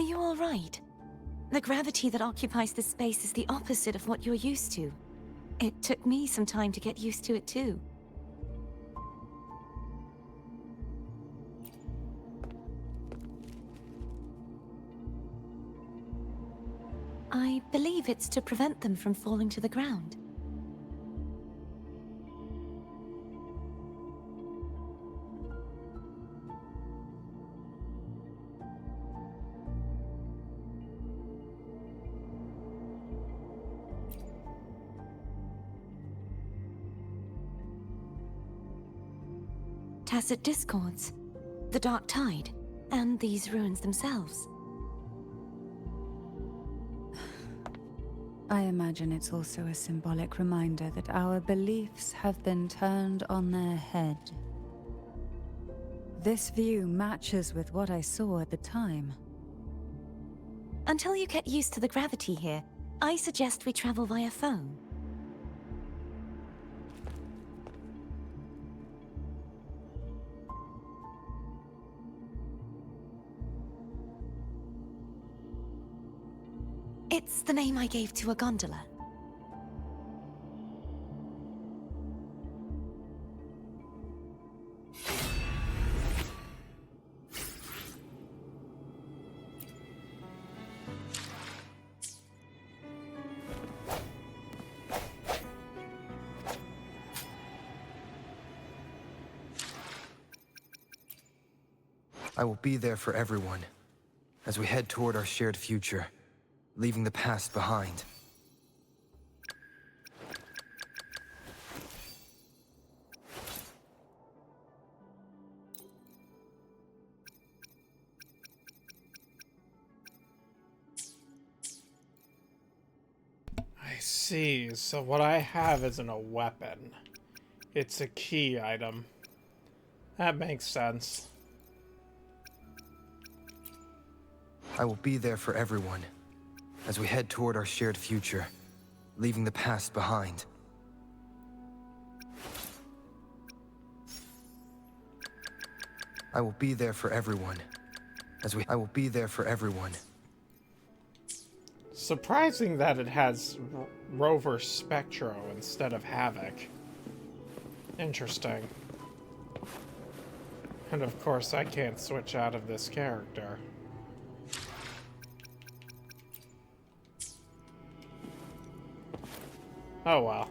Are you all right? The gravity that occupies this space is the opposite of what you're used to. It took me some time to get used to it too. I believe it's to prevent them from falling to the ground. Tacit discords, the dark tide, and these ruins themselves. I imagine it's also a symbolic reminder that our beliefs have been turned on their head. This view matches with what I saw at the time. Until you get used to the gravity here, I suggest we travel via phone. It's the name I gave to a gondola. I will be there for everyone as we head toward our shared future, leaving the past behind. I see. So what I have isn't a weapon. It's a key item. That makes sense. I will be there for everyone as we head toward our shared future, leaving the past behind. I will be there for everyone I will be there for everyone. Surprising that it has Rover Spectro instead of Havoc. Interesting. And of course I can't switch out of this character. Oh well.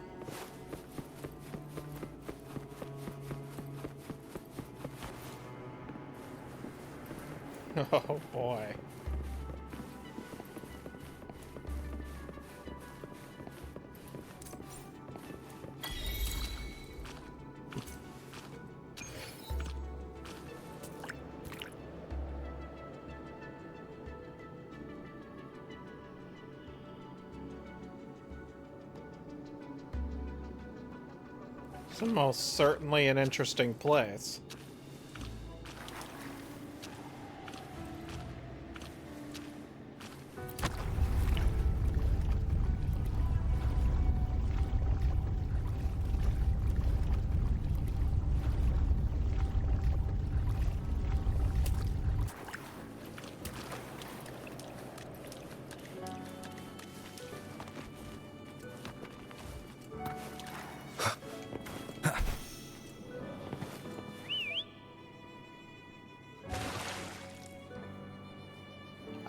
Oh boy. It's most certainly an interesting place.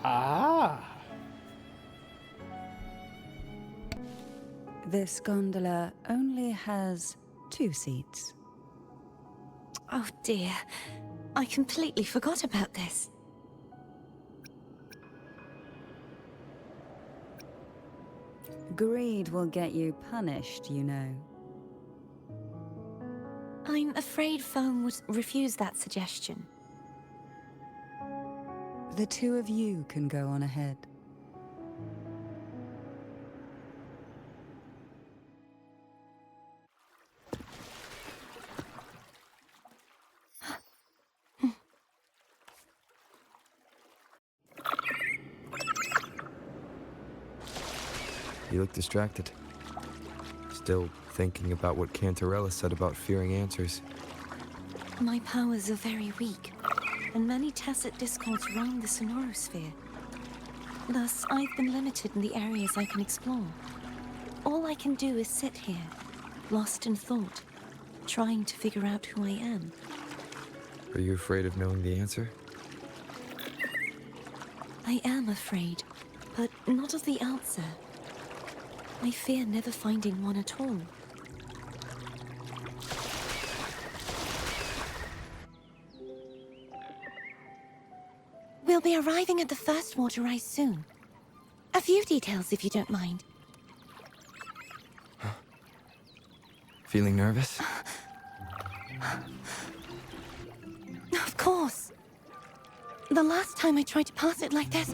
Ah. This gondola only has 2 seats. Oh dear, I completely forgot about this. Greed will get you punished, you know. I'm afraid Foam would refuse that suggestion. The 2 of you can go on ahead. You look distracted. Still thinking about what Cantarella said about fearing answers. My powers are very weak, and many tacit discords roam the sonorosphere. Thus, I've been limited in the areas I can explore. All I can do is sit here, lost in thought, trying to figure out who I am. Are you afraid of knowing the answer? I am afraid, but not of the answer. I fear never finding one at all. We'll be arriving at the first water rise soon. A few details, if you don't mind. Feeling nervous? Of course. The last time I tried to pass it like this...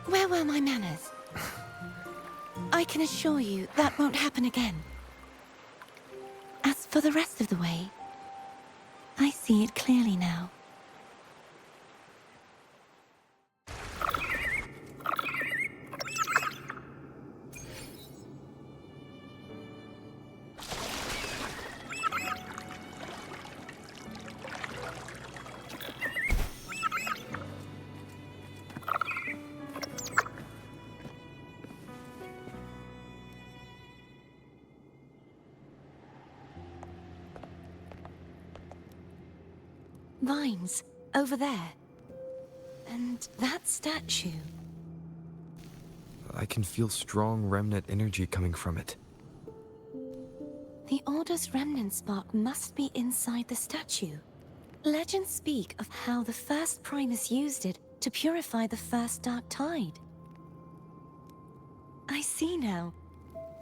Where were my manners? I can assure you that won't happen again. As for the rest of the way, I see it clearly now. Vines, over there. And that statue. I can feel strong remnant energy coming from it. The Order's remnant spark must be inside the statue. Legends speak of how the first Primus used it to purify the first Dark Tide. I see now.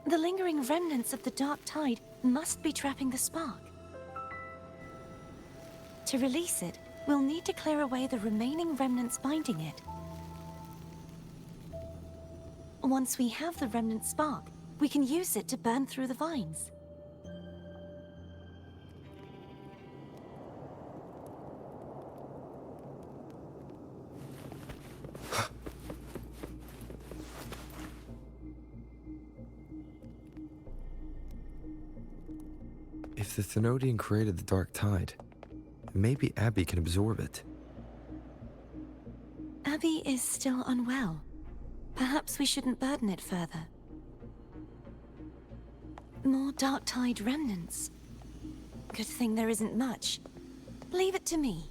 The lingering remnants of the Dark Tide must be trapping the spark. To release it, we'll need to clear away the remaining remnants binding it. Once we have the remnant spark, we can use it to burn through the vines. If the Thenodian created the Dark Tide, maybe Abby can absorb it. Abby is still unwell. Perhaps we shouldn't burden it further. More Dark Tide remnants. Good thing there isn't much. Leave it to me.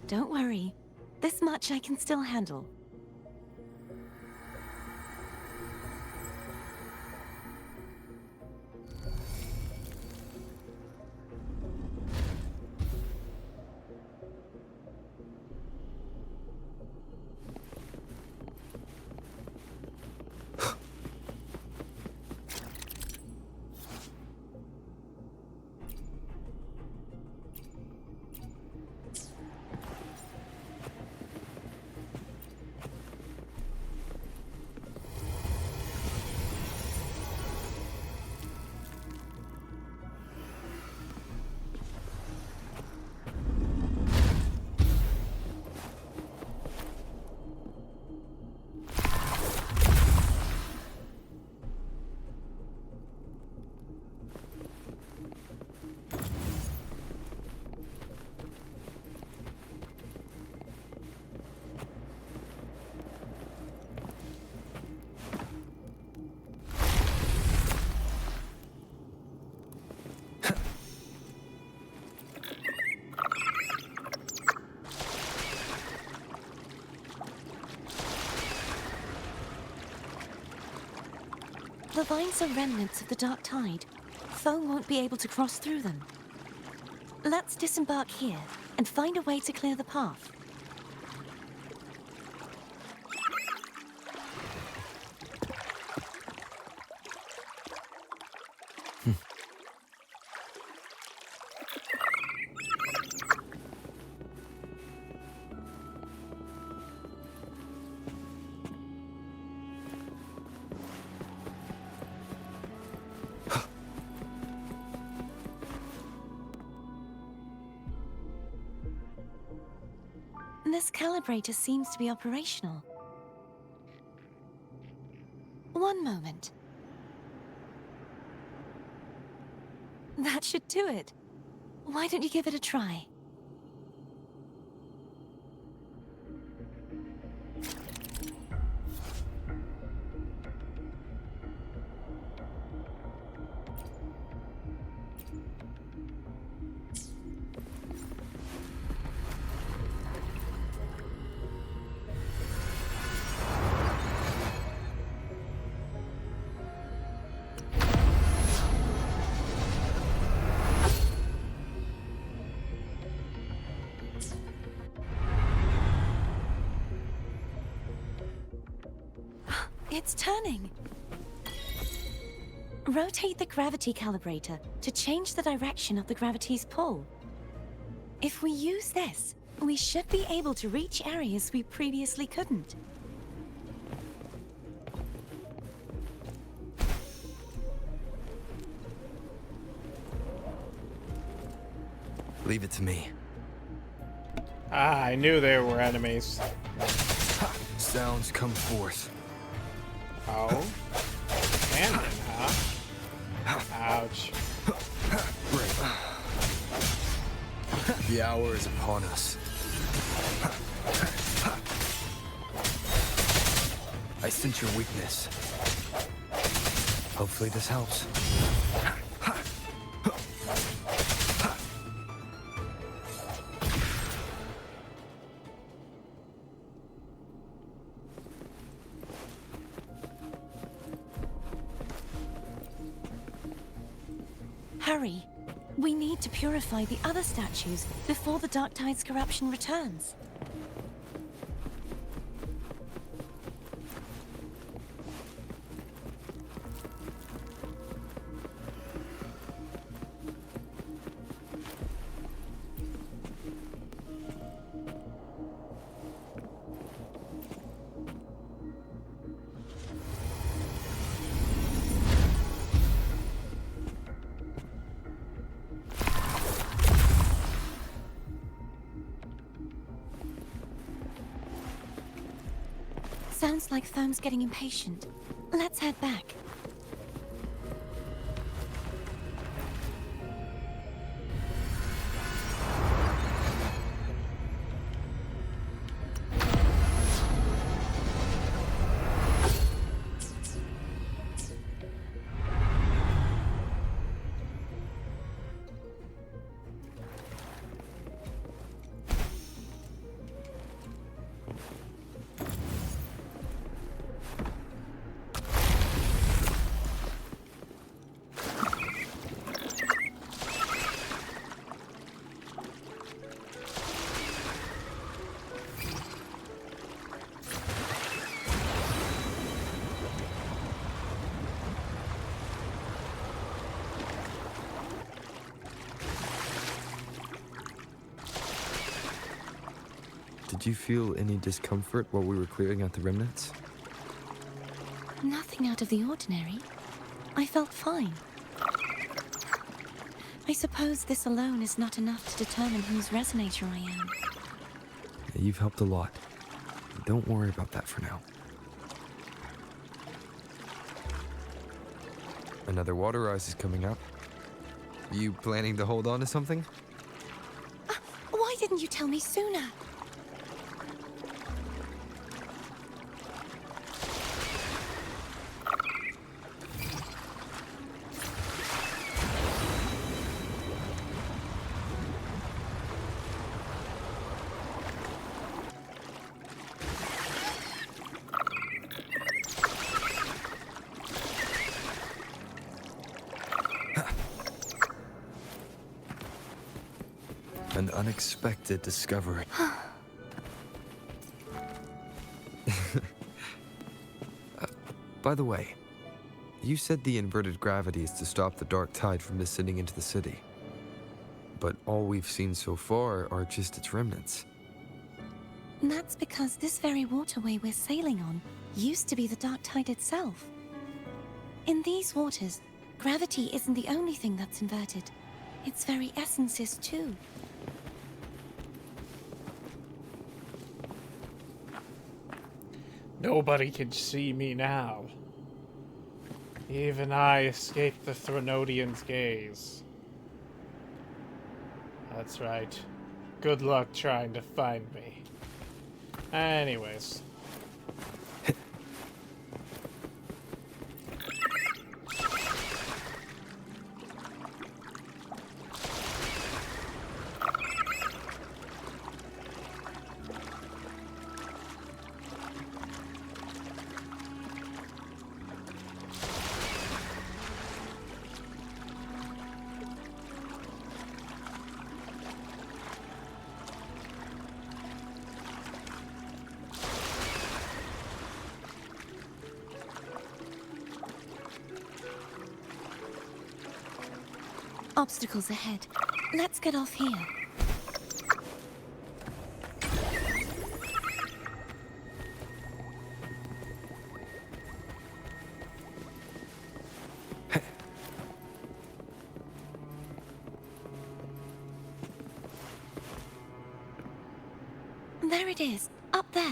Don't worry. This much I can still handle. The vines are remnants of the Dark Tide. Foe won't be able to cross through them. Let's disembark here and find a way to clear the path. This calibrator seems to be operational. One moment. That should do it. Why don't you give it a try? It's turning. Rotate the gravity calibrator to change the direction of the gravity's pull. If we use this, we should be able to reach areas we previously couldn't. Leave it to me. Ah, I knew there were enemies. Sounds come forth. Oh? Cannon, huh? Ouch. Right. The hour is upon us. I sense your weakness. Hopefully this helps. Hurry. We need to purify the other statues before the Dark Tide's corruption returns. Sounds like Therm's getting impatient. Let's head back. Did you feel any discomfort while we were clearing out the remnants? Nothing out of the ordinary. I felt fine. I suppose this alone is not enough to determine whose resonator I am. You've helped a lot. Don't worry about that for now. Another water rise is coming up. You planning to hold on to something? Why didn't you tell me sooner? An unexpected discovery. By the way, you said the inverted gravity is to stop the dark tide from descending into the city. But all we've seen so far are just its remnants. And that's because this very waterway we're sailing on used to be the dark tide itself. In these waters, gravity isn't the only thing that's inverted. Its very essence is too. Nobody can see me now. Even I escaped the Threnodian's gaze. That's right. Good luck trying to find me. Anyways. Obstacles ahead. Let's get off here. There it is, up there.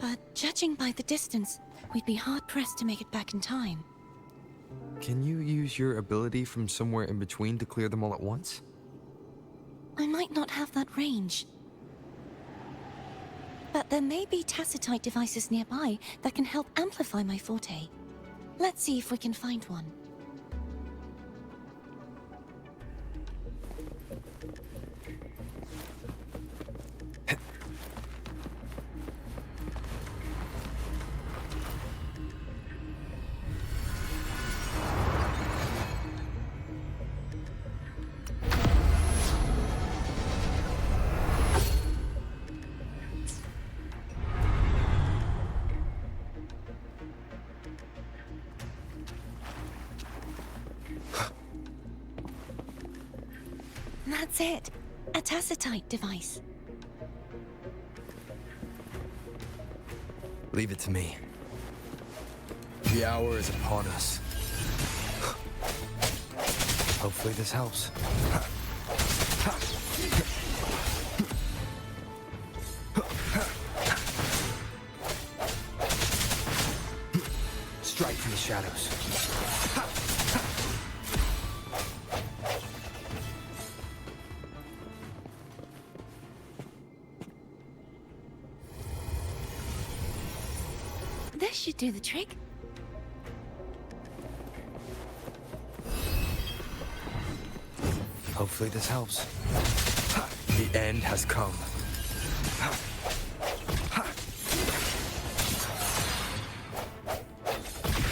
But judging by the distance, we'd be hard-pressed to make it back in time. Can you use your ability from somewhere in between to clear them all at once? I might not have that range. But there may be tacitite devices nearby that can help amplify my forte. Let's see if we can find one. That's it. A tacitite device. Leave it to me. The hour is upon us. Hopefully this helps. Strike from the shadows. This should do the trick. Hopefully this helps. The end has come.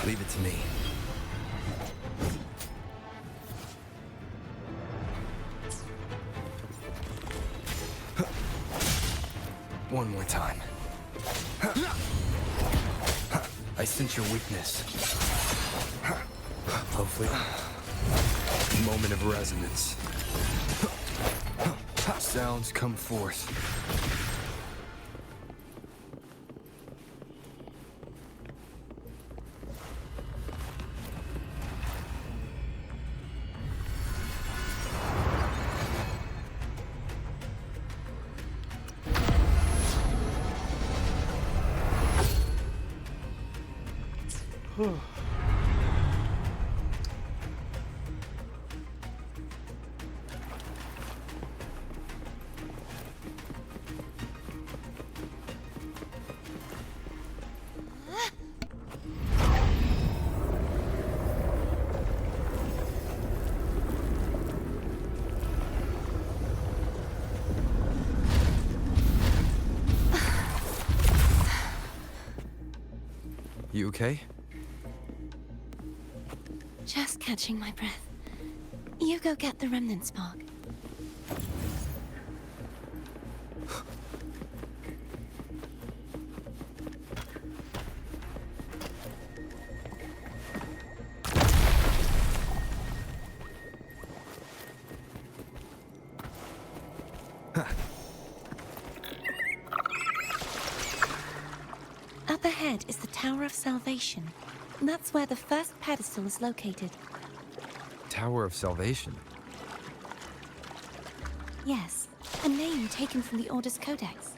Leave it to me. One more time. I sense your weakness. Hopefully. Moment of resonance. Sounds come forth. You okay? Just catching my breath. You go get the remnant spark. Up ahead is the Tower of Salvation. That's where the first pedestal is located. Tower of Salvation? Yes, a name taken from the Order's Codex.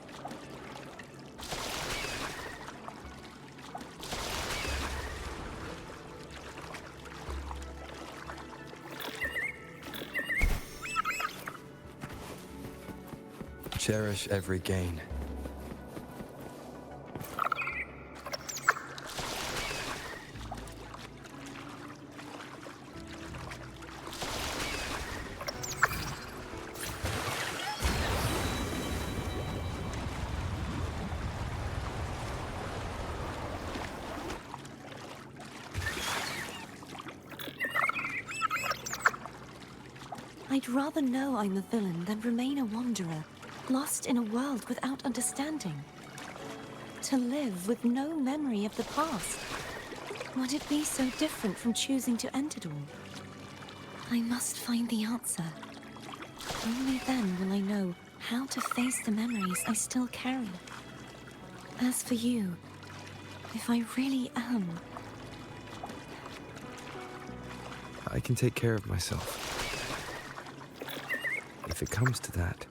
Cherish every gain. I'd rather know I'm a villain than remain a wanderer, lost in a world without understanding. To live with no memory of the past. Would it be so different from choosing to end it all? I must find the answer. Only then will I know how to face the memories I still carry. As for you, if I really am... I can take care of myself. If it comes to that,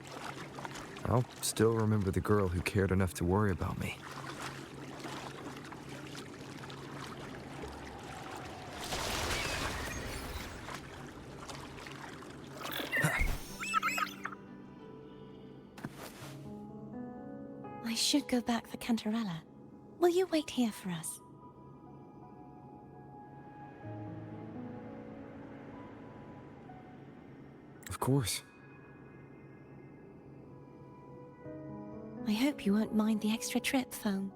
I'll still remember the girl who cared enough to worry about me. I should go back for Cantarella. Will you wait here for us? Of course. I hope you won't mind the extra trip, Foam.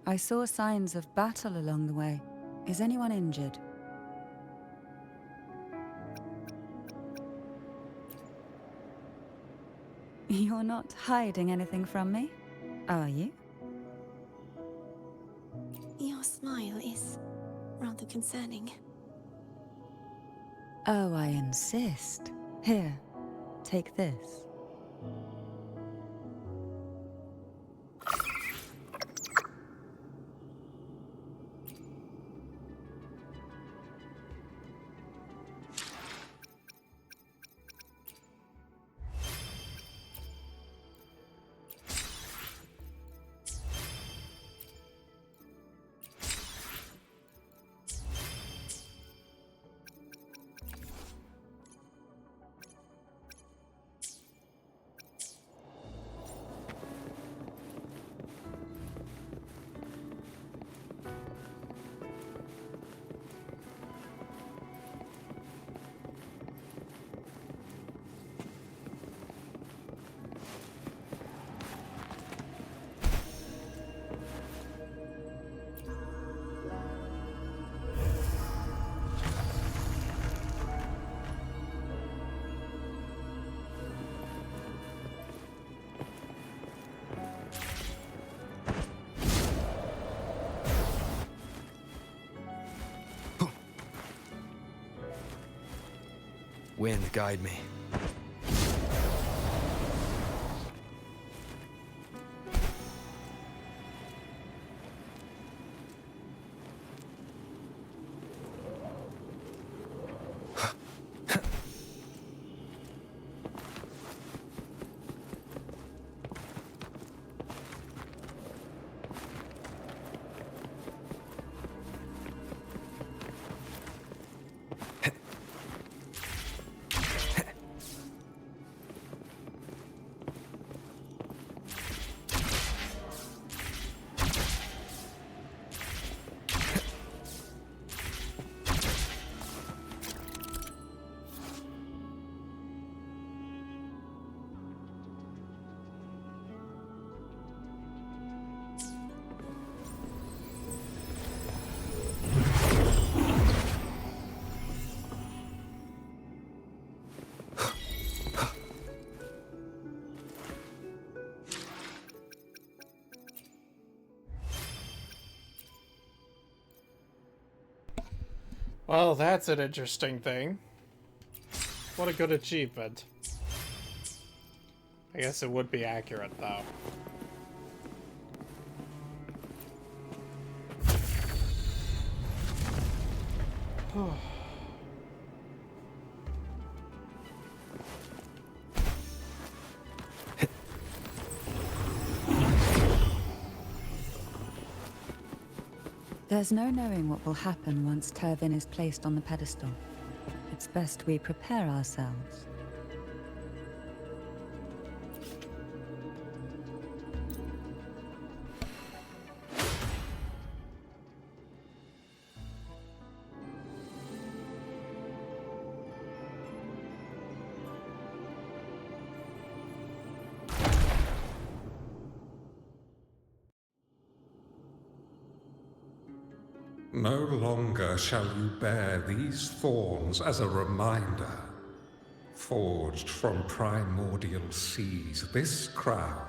I saw signs of battle along the way. Is anyone injured? You're not hiding anything from me, are you? Your smile is rather concerning. Oh, I insist. Here, take this. Wind, guide me. Well, that's an interesting thing. What a good achievement. I guess it would be accurate, though. There's no knowing what will happen once Turvin is placed on the pedestal. It's best we prepare ourselves. No longer shall you bear these thorns as a reminder. Forged from primordial seas, this crown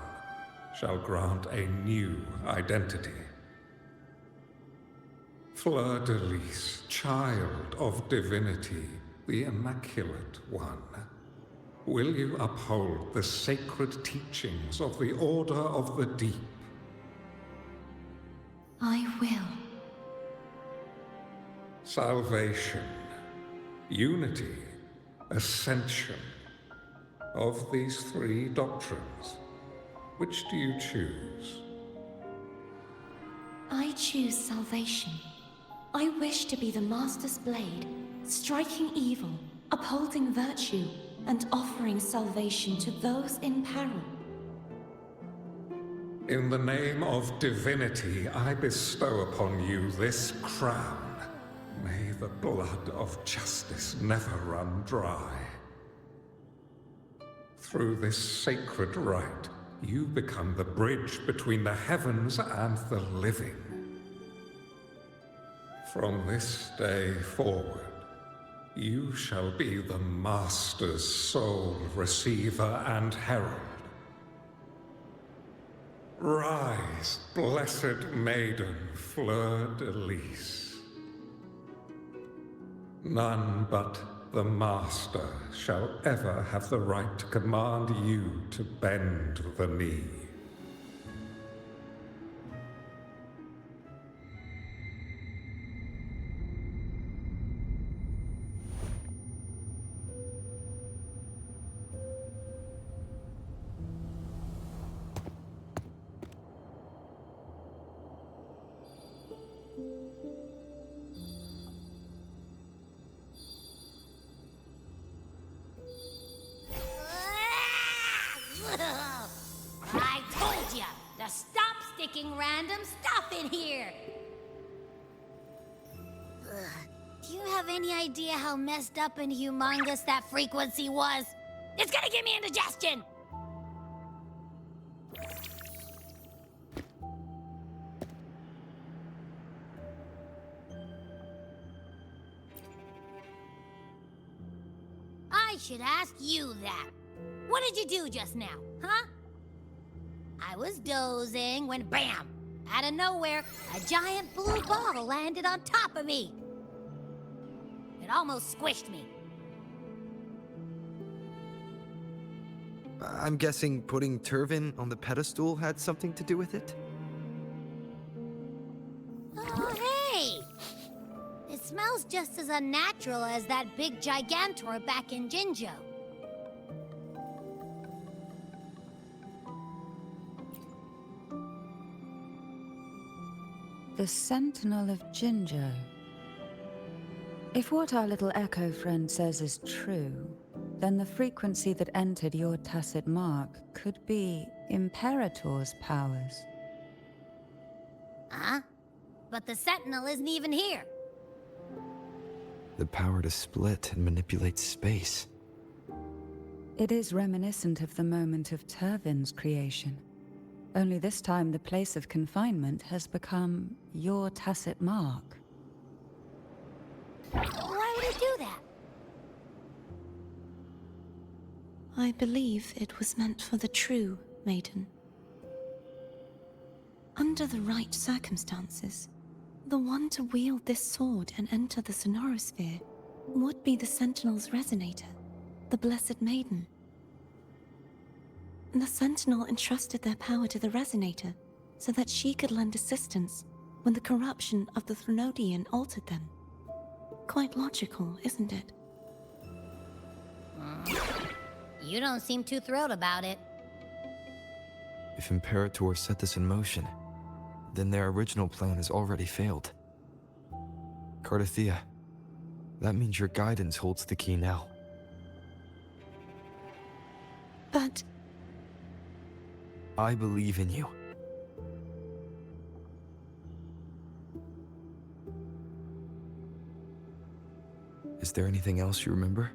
shall grant a new identity. Fleur-de-Lis, child of divinity, the Immaculate One, will you uphold the sacred teachings of the Order of the Deep? I will. Salvation, unity, ascension. Of these three doctrines, which do you choose? I choose salvation. I wish to be the Master's blade, striking evil, upholding virtue, and offering salvation to those in peril. In the name of divinity, I bestow upon you this crown. May the blood of justice never run dry. Through this sacred rite, you become the bridge between the heavens and the living. From this day forward, you shall be the Master's sole receiver and herald. Rise, blessed maiden Fleur-de-Lis. None but the Master shall ever have the right to command you to bend the knee. I told ya to stop sticking random stuff in here! Do you have any idea how messed up and humongous that frequency was? It's gonna give me indigestion! I should ask you that. What did you do just now, huh? I was dozing when bam! Out of nowhere, a giant blue ball landed on top of me. It almost squished me. I'm guessing putting Turvin on the pedestal had something to do with it? Oh, hey! It smells just as unnatural as that big Gigantor back in Jinzhou. The Sentinel of Jinzhou. If what our little echo friend says is true, then the frequency that entered your tacit mark could be Imperator's powers. Huh? But the Sentinel isn't even here. The power to split and manipulate space. It is reminiscent of the moment of Turvin's creation. Only this time the place of confinement has become your tacit mark. Why would it do that? I believe it was meant for the true maiden. Under the right circumstances, the one to wield this sword and enter the Sonorosphere would be the Sentinel's resonator, the Blessed Maiden. The Sentinel entrusted their power to the resonator so that she could lend assistance when the corruption of the Threnodian altered them. Quite logical, isn't it? You don't seem too thrilled about it. If Imperator set this in motion, then their original plan has already failed. Cardothea. That means your guidance holds the key now. But I believe in you. Is there anything else you remember?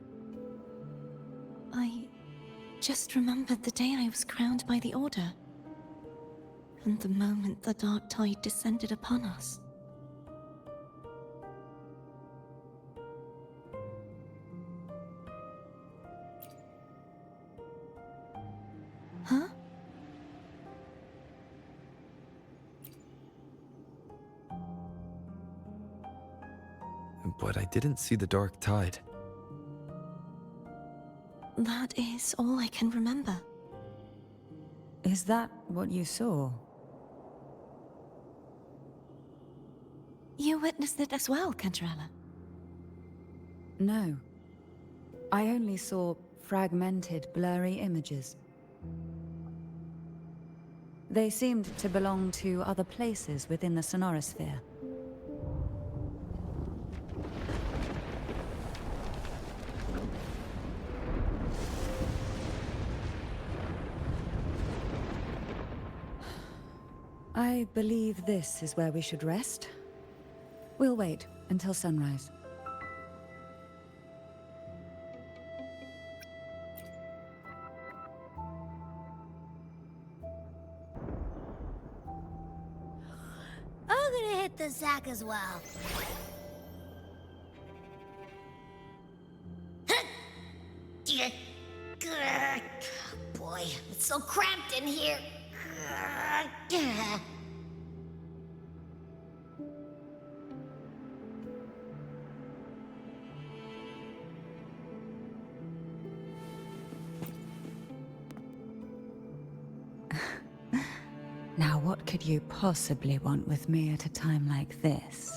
I just remembered the day I was crowned by the Order. And the moment the dark tide descended upon us. Huh? But I didn't see the dark tide. That is all I can remember. Is that what you saw? You witnessed it as well, Cantarella. No. I only saw fragmented, blurry images. They seemed to belong to other places within the sonorosphere. I believe this is where we should rest. We'll wait until sunrise. I'm gonna hit the sack as well. Boy, it's so cramped in here. Now, what could you possibly want with me at a time like this?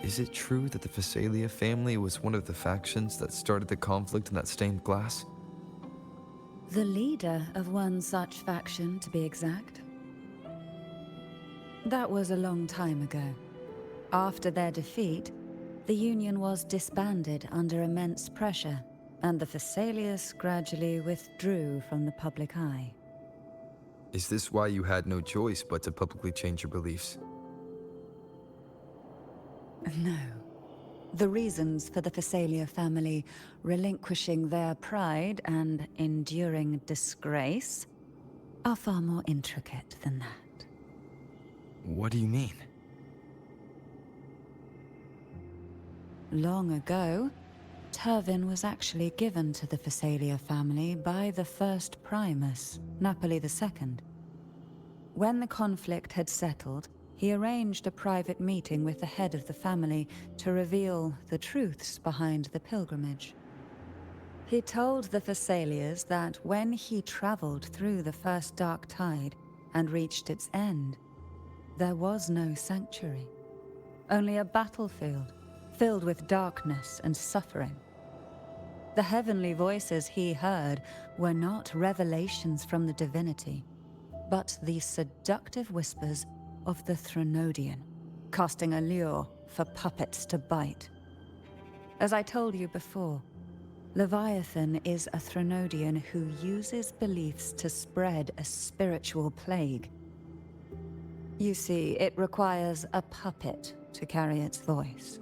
Is it true that the Phasalia family was one of the factions that started the conflict in that stained glass? The leader of one such faction, to be exact. That was a long time ago. After their defeat, the Union was disbanded under immense pressure, and the Phasalias gradually withdrew from the public eye. Is this why you had no choice but to publicly change your beliefs? No. The reasons for the Phasalia family relinquishing their pride and enduring disgrace are far more intricate than that. What do you mean? Long ago, Turvin was actually given to the Phasalia family by the first Primus, Napoli II. When the conflict had settled, he arranged a private meeting with the head of the family to reveal the truths behind the pilgrimage. He told the Phasalias that when he traveled through the first dark tide and reached its end, there was no sanctuary, only a battlefield filled with darkness and suffering. The heavenly voices he heard were not revelations from the divinity, but the seductive whispers of the Threnodian, casting a lure for puppets to bite. As I told you before, Leviathan is a Threnodian who uses beliefs to spread a spiritual plague. You see, it requires a puppet to carry its voice.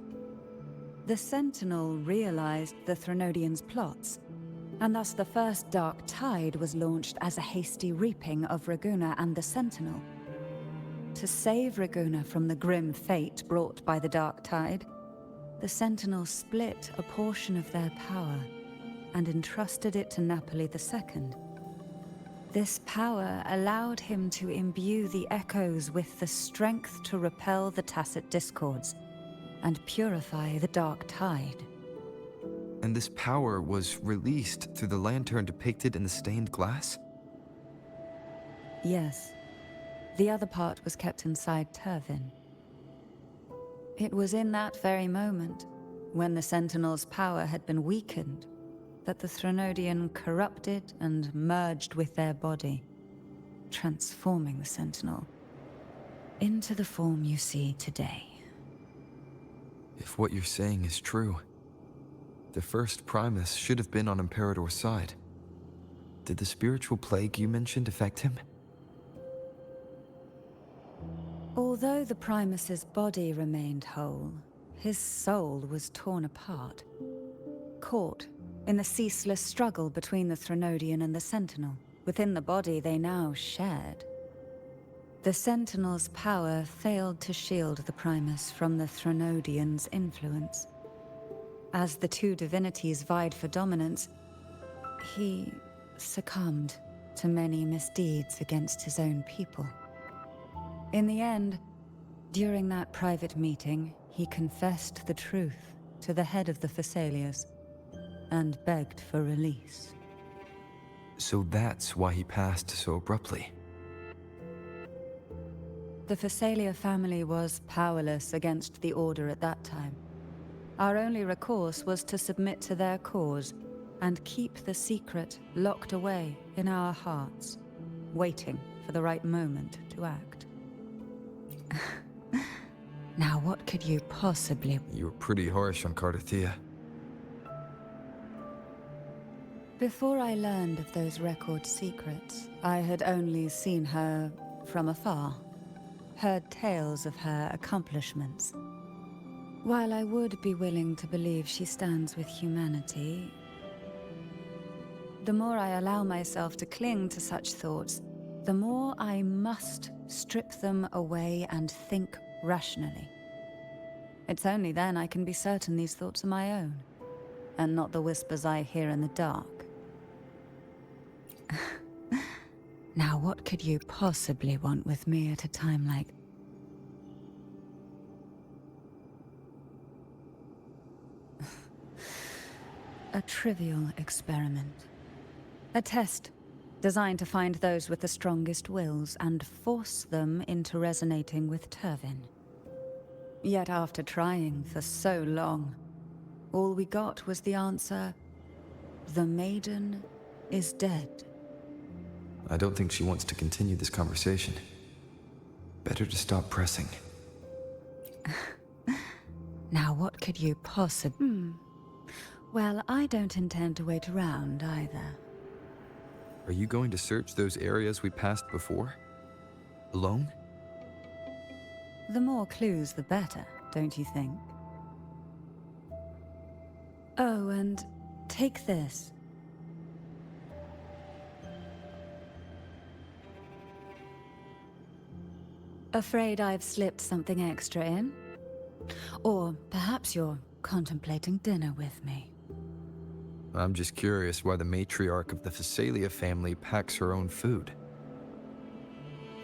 The Sentinel realized the Threnodian's plots, and thus the first Dark Tide was launched as a hasty reaping of Raguna and the Sentinel. To save Raguna from the grim fate brought by the Dark Tide, the Sentinel split a portion of their power and entrusted it to Napoli II. This power allowed him to imbue the echoes with the strength to repel the tacit discords and purify the Dark Tide. And this power was released through the lantern depicted in the stained glass? Yes. The other part was kept inside Turvin. It was in that very moment, when the Sentinel's power had been weakened, that the Threnodian corrupted and merged with their body, transforming the Sentinel. into the form you see today. If what you're saying is true, the first Primus should have been on Imperator's side. Did the spiritual plague you mentioned affect him? Although the Primus's body remained whole, his soul was torn apart, caught in the ceaseless struggle between the Threnodian and the Sentinel. Within the body they now shared. The Sentinel's power failed to shield the Primus from the Threnodian's influence. As the two divinities vied for dominance, he succumbed to many misdeeds against his own people. In the end, during that private meeting, he confessed the truth to the head of the Thessalians and begged for release. So that's why he passed so abruptly. The Thessalia family was powerless against the Order at that time. Our only recourse was to submit to their cause and keep the secret locked away in our hearts, waiting for the right moment to act. Now what could you possibly... You were pretty harsh on Cardathia. Before I learned of those record secrets, I had only seen her from afar, heard tales of her accomplishments. While I would be willing to believe she stands with humanity, the more I allow myself to cling to such thoughts, the more I must strip them away and think rationally. It's only then I can be certain these thoughts are my own, and not the whispers I hear in the dark. Now what could you possibly want with me at a time like... A trivial experiment. A test designed to find those with the strongest wills and force them into resonating with Turvin. Yet after trying for so long, all we got was the answer, "The maiden is dead." I don't think she wants to continue this conversation. Better to stop pressing. Now what could you possibly... Well, I don't intend to wait around either. Are you going to search those areas we passed before? Alone? The more clues, the better, don't you think? Oh, and take this. Afraid I've slipped something extra in? Or perhaps you're contemplating dinner with me. I'm just curious why the matriarch of the Thessalia family packs her own food.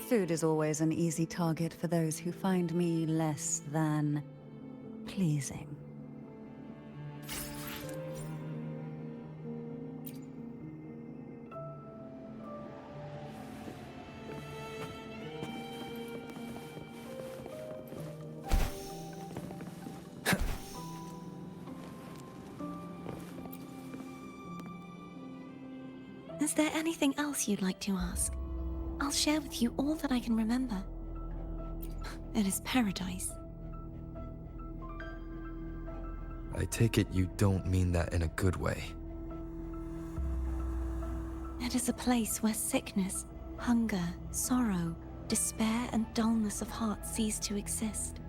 Food is always an easy target for those who find me less than pleasing. Is there anything else you'd like to ask? I'll share with you all that I can remember. It is paradise. I take it you don't mean that in a good way. It is a place where sickness, hunger, sorrow, despair, and dullness of heart cease to exist.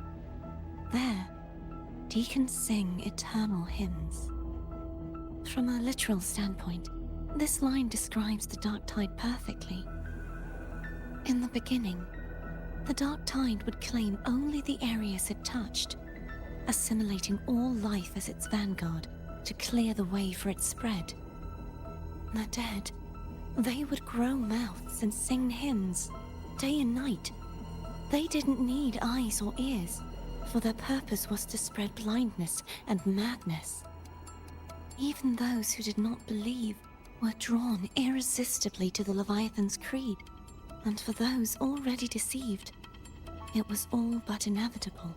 There, deacons sing eternal hymns. From a literal standpoint, this line describes the Dark Tide perfectly. In the beginning, the Dark Tide would claim only the areas it touched, assimilating all life as its vanguard to clear the way for its spread. The dead, they would grow mouths and sing hymns, day and night. They didn't need eyes or ears, for their purpose was to spread blindness and madness. Even those who did not believe were drawn irresistibly to the Leviathan's creed, and for those already deceived, it was all but inevitable.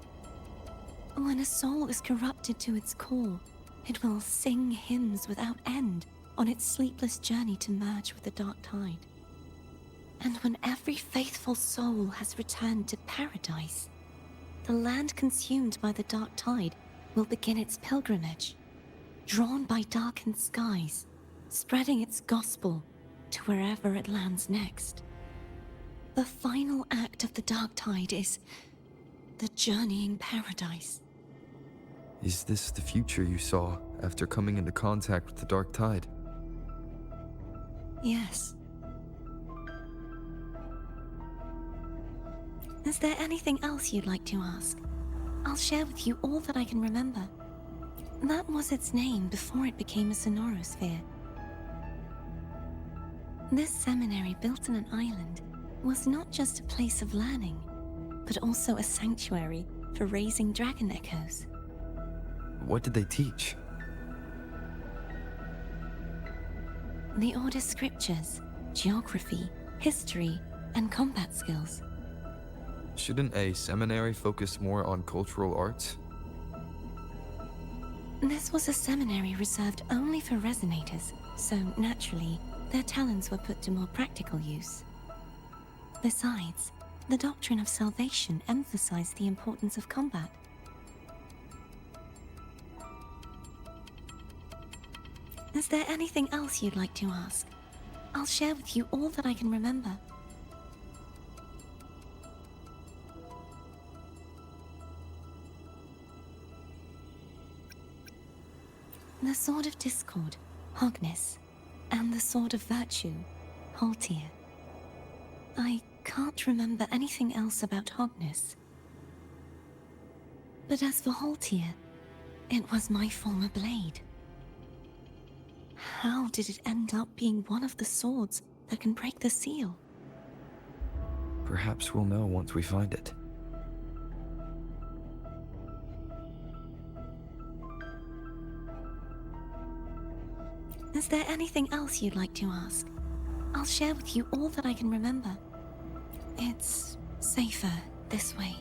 When a soul is corrupted to its core, it will sing hymns without end on its sleepless journey to merge with the Dark Tide. And when every faithful soul has returned to paradise, the land consumed by the dark tide will begin its pilgrimage, drawn by darkened skies, spreading its gospel to wherever it lands next. The final act of the dark tide is the journeying paradise. Is this the future you saw after coming into contact with the dark tide? Yes. Is there anything else you'd like to ask? I'll share with you all that I can remember. That was its name before it became a sonorosphere. This seminary, built on an island, was not just a place of learning, but also a sanctuary for raising dragon echoes. What did they teach? The Order's scriptures, geography, history, and combat skills. Shouldn't a seminary focus more on cultural arts? This was a seminary reserved only for resonators, so naturally, their talents were put to more practical use. Besides, the doctrine of salvation emphasized the importance of combat. Is there anything else you'd like to ask? I'll share with you all that I can remember. The Sword of Discord, Hogness, and the Sword of Virtue, Haltir. I can't remember anything else about Hogness. But as for Haltir, it was my former blade. How did it end up being one of the swords that can break the seal? Perhaps we'll know once we find it. Is there anything else you'd like to ask? I'll share with you all that I can remember. It's safer this way.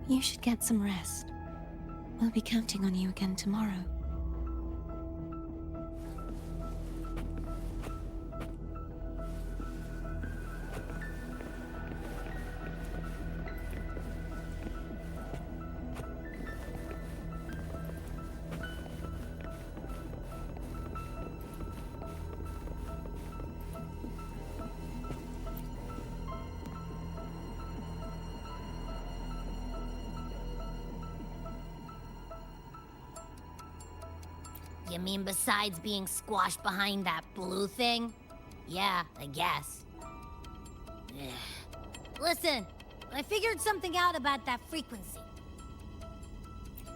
You should get some rest. We'll be counting on you again tomorrow. You mean besides being squashed behind that blue thing? Yeah, I guess. Listen, I figured something out about that frequency.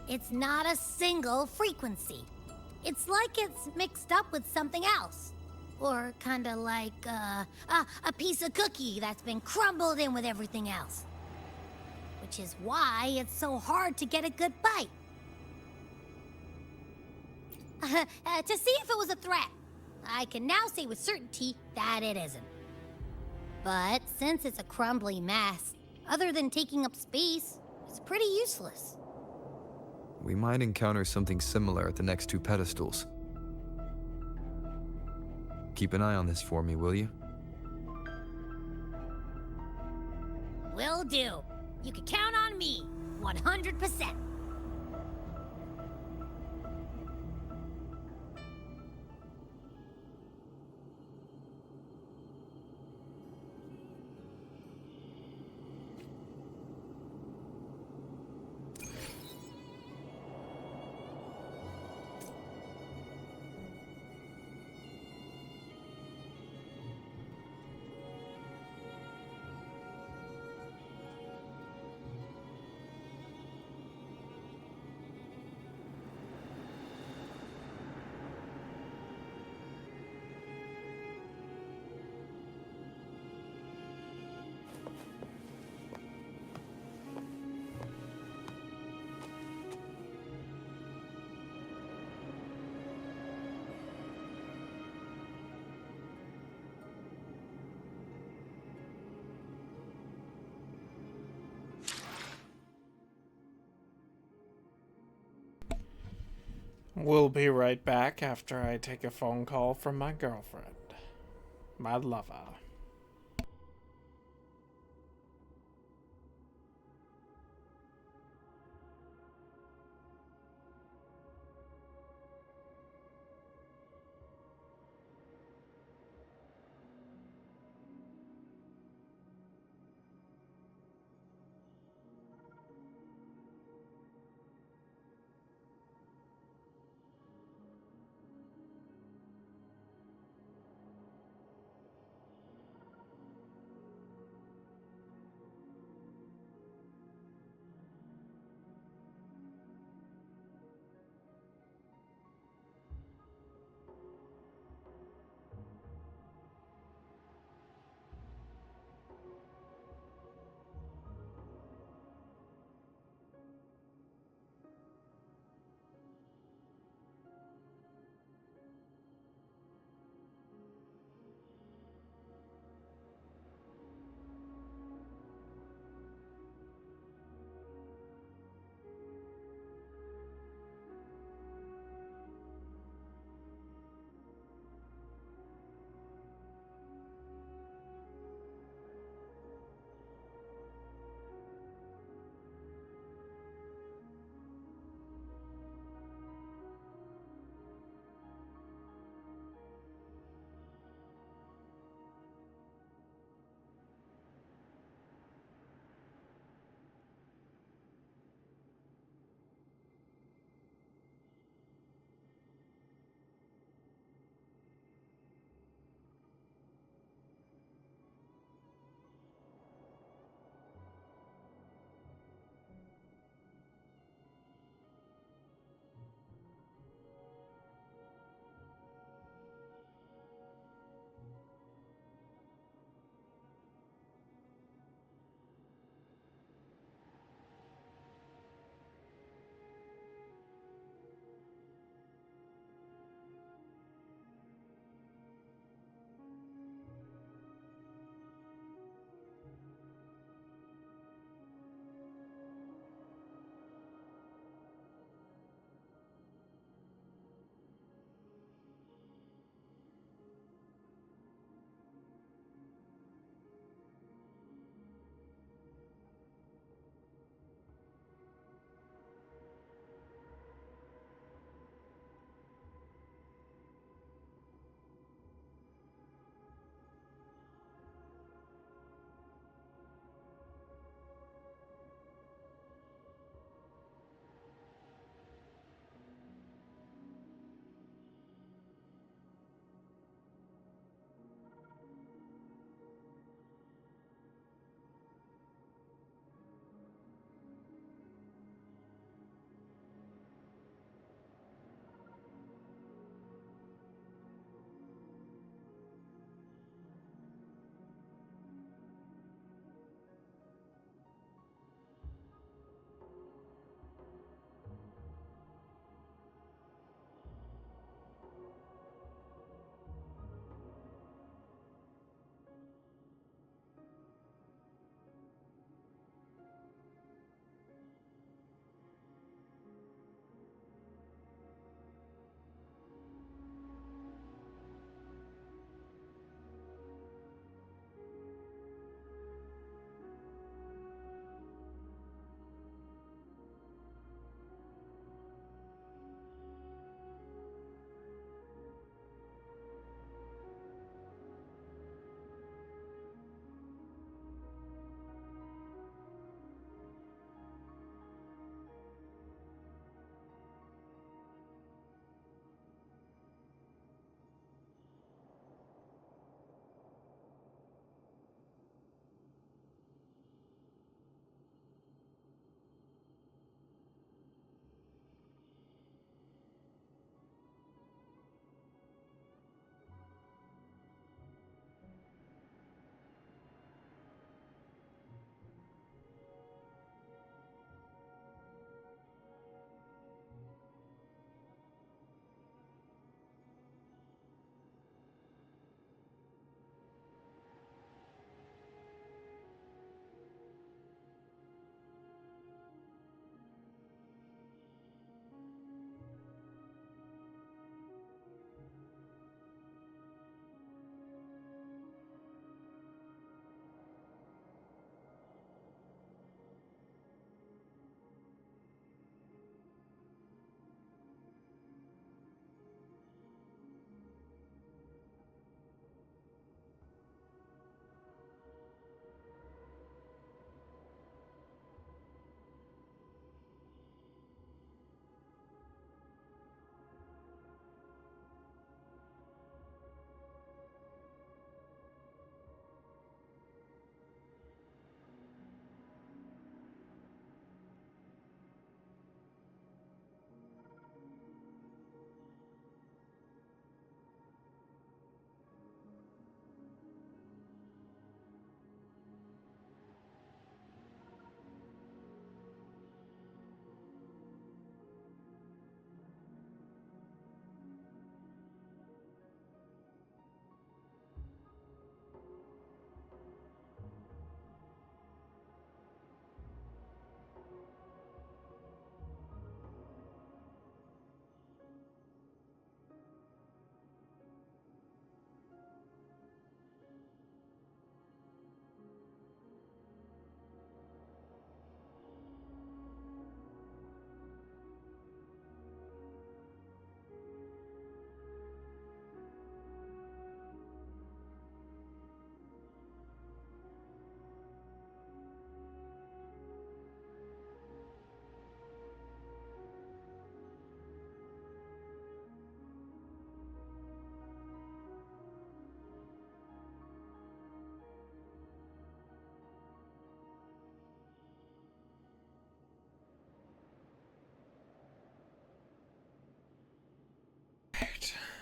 It's not a single frequency. It's like it's mixed up with something else. Or kinda like, a piece of cookie that's been crumbled in with everything else. Which is why it's so hard to get a good bite. To see if it was a threat. I can now say with certainty that it isn't. But since it's a crumbly mess, other than taking up space, it's pretty useless. We might encounter something similar at the next two pedestals. Keep an eye on this for me, will you? Will do. You can count on me, 100%. We'll be right back after I take a phone call from my girlfriend. my lover.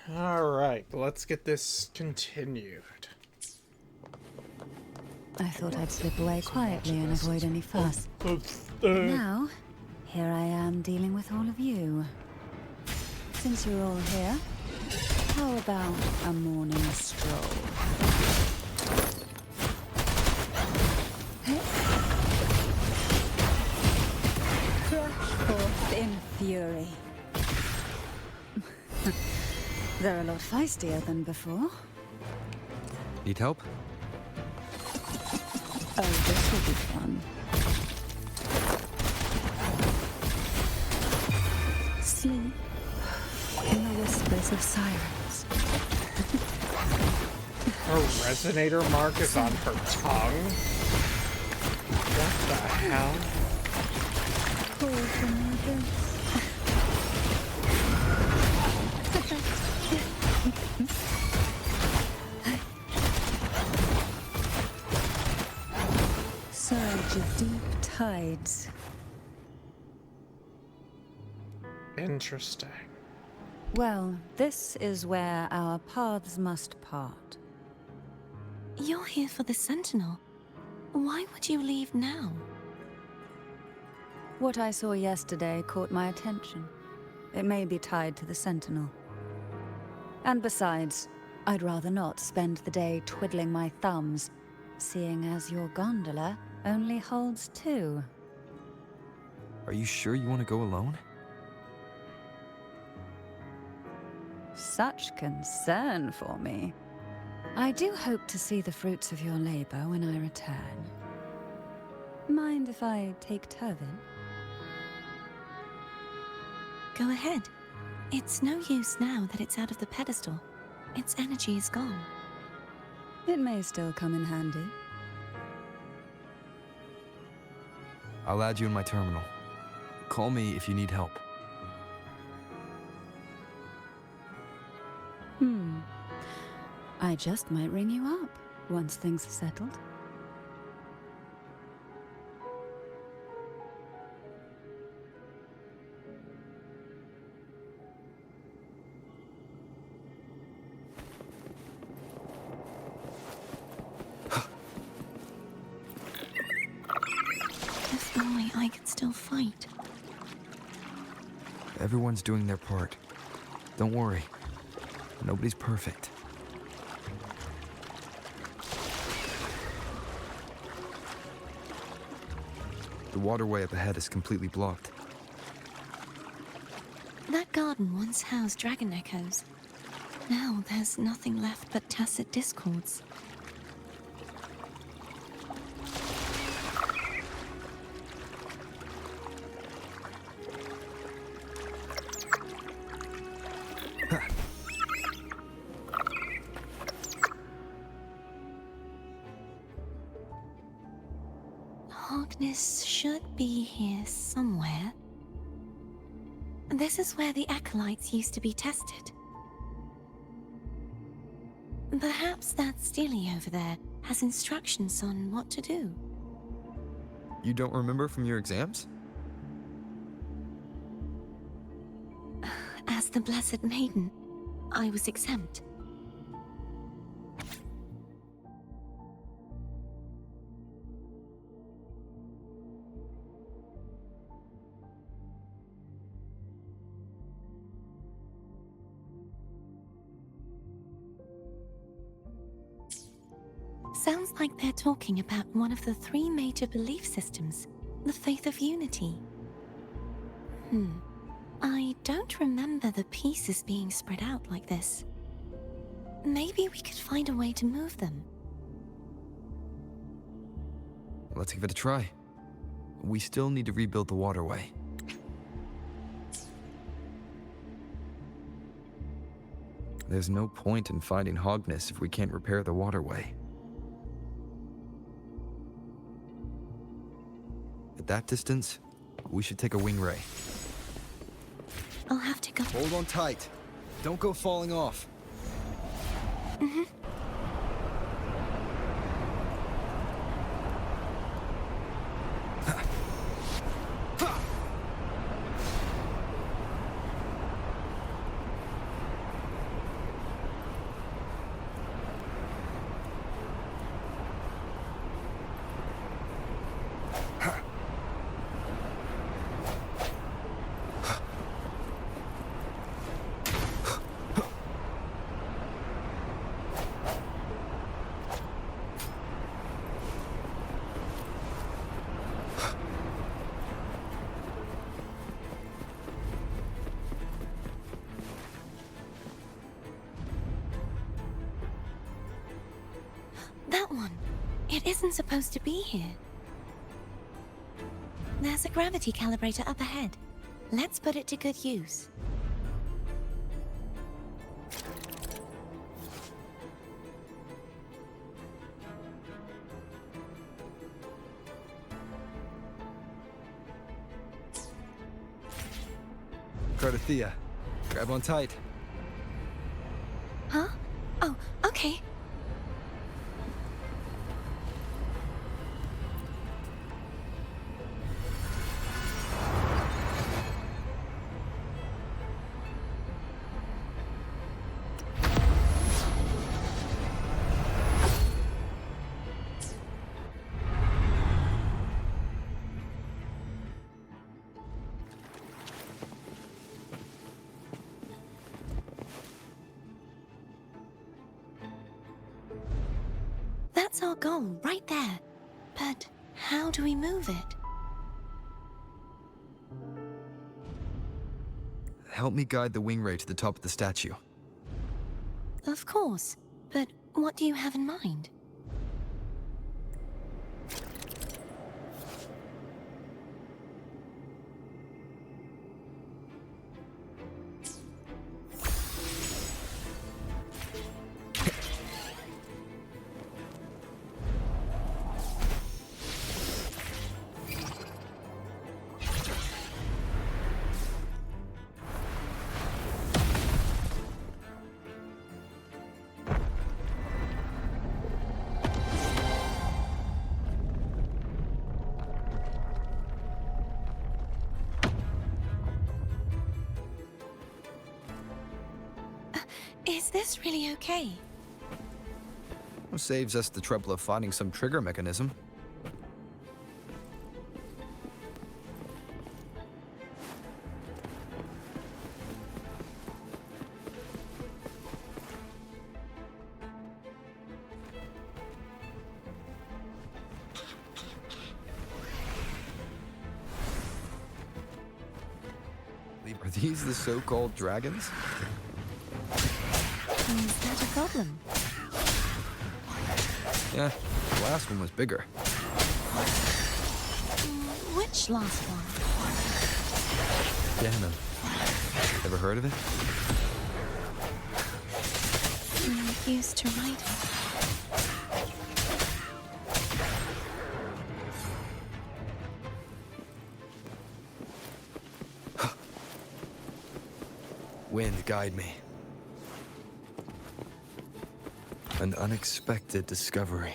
Alright, let's get this continued. I thought I'd slip away quietly and avoid any fuss. Uh, Now, here I am dealing with all of you. Since you're all here, how about a morning stroll? Crush forth in fury. They're a lot feistier than before. Need help? Oh, this will be fun. Sleep in the whispers of sirens. Her resonator mark is on her tongue? What the hell? Call for me this. Surge of deep tides. Interesting. Well, this is where our paths must part. You're here for the Sentinel. Why would you leave now? What I saw yesterday caught my attention. It may be tied to the Sentinel. And besides, I'd rather not spend the day twiddling my thumbs, seeing as your gondola only holds 2. Are you sure you want to go alone? Such concern for me. I do hope to see the fruits of your labor when I return. Mind if I take Turvin? Go ahead. It's no use now that it's out of the pedestal. Its energy is gone. It may still come in handy. I'll add you in my terminal. Call me if you need help. I just might ring you up once things are settled. If only I could still fight. Everyone's doing their part. Don't worry. Nobody's perfect. The waterway up ahead is completely blocked. That garden once housed dragon echoes. Now there's nothing left but tacit discords. Harkness should be here somewhere. This is where the acolytes used to be tested. Perhaps that Steely over there has instructions on what to do. You don't remember from your exams? As the Blessed Maiden, I was exempt. Sounds like they're talking about one of the 3 major belief systems, the faith of unity. I don't remember the pieces being spread out like this. Maybe we could find a way to move them. Let's give it a try. We still need to rebuild the waterway. There's no point in finding Hogness if we can't repair the waterway. At that distance, we should take a wing ray. I'll have to go. Hold on tight. Don't go falling off. That one. It isn't supposed to be here. There's a gravity calibrator up ahead. Let's put it to good use. Cardothea, grab on tight. Huh? Oh, okay. That's our goal, right there. But how do we move it? Help me guide the wing ray to the top of the statue. Of course. But what do you have in mind? Is this really okay? Saves us the trouble of finding some trigger mechanism. Are these the so-called dragons? Is that a problem? Yeah, the last one was bigger. Which last one? Ganon. Ever heard of it? I used to ride it. Wind, guide me. An unexpected discovery.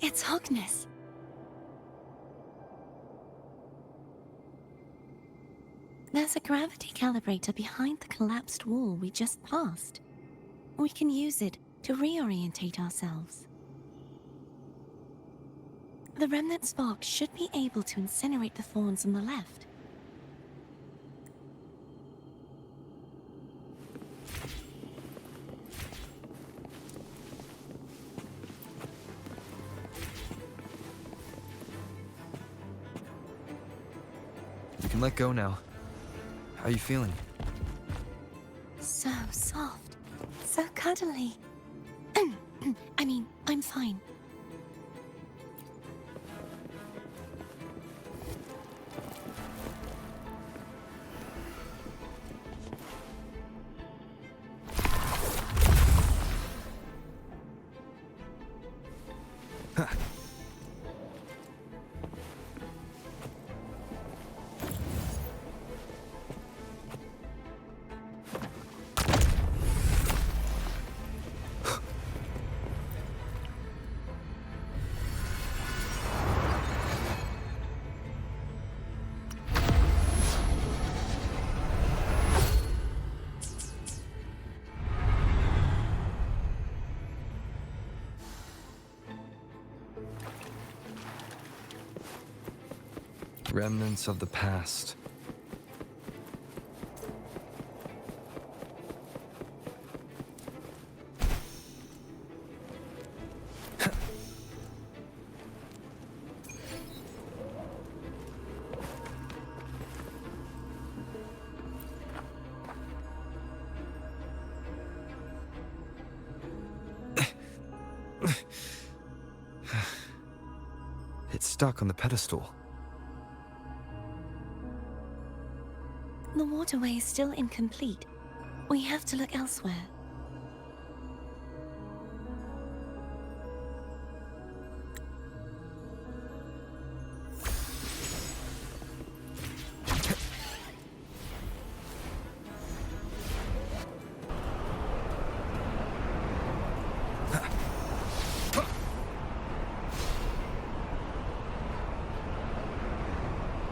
It's Hogness. There's a gravity calibrator behind the collapsed wall we just passed. We can use it to reorientate ourselves. The remnant spark should be able to incinerate the thorns on the left. You can let go now. How are you feeling? So soft. So cuddly. I mean, I'm fine. Remnants of the past. stuck on the pedestal. The waterway is still incomplete. We have to look elsewhere.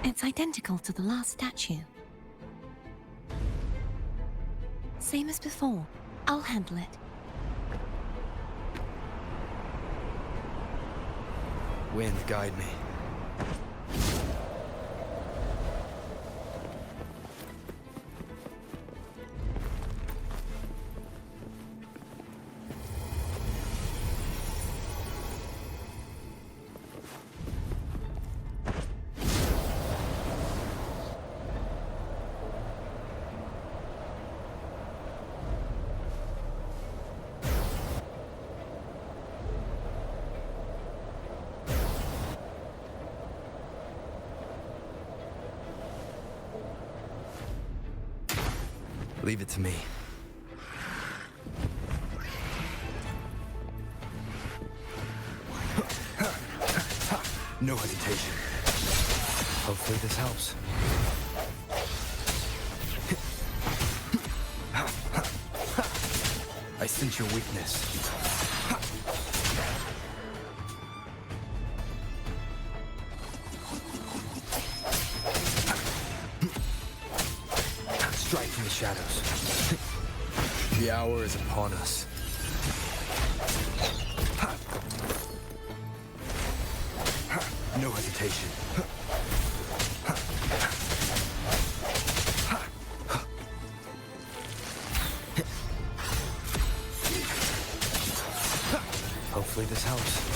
It's identical to the last statue. Same as before. I'll handle it. Wind, guide me. Leave it to me. No hesitation. Hopefully this helps. I sense your weakness. Strike from the shadows. The hour is upon us. No hesitation. Hopefully this helps.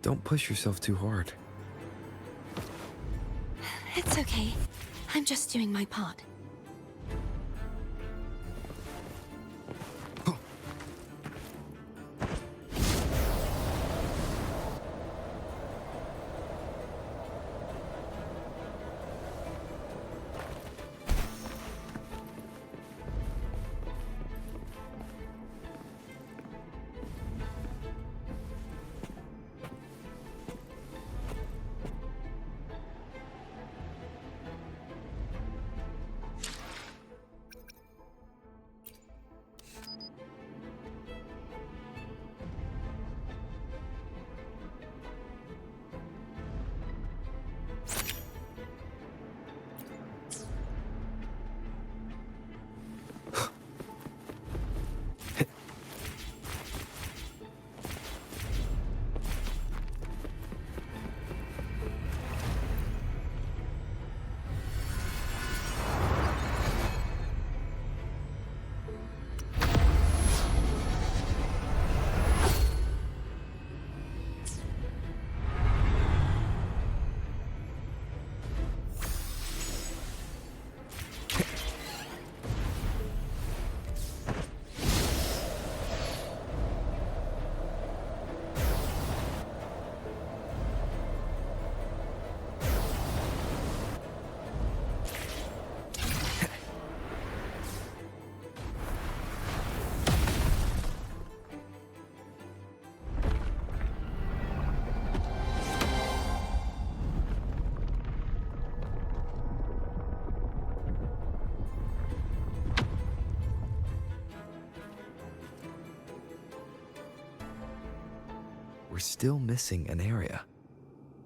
Don't push yourself too hard. It's okay. I'm just doing my part. We're still missing an area.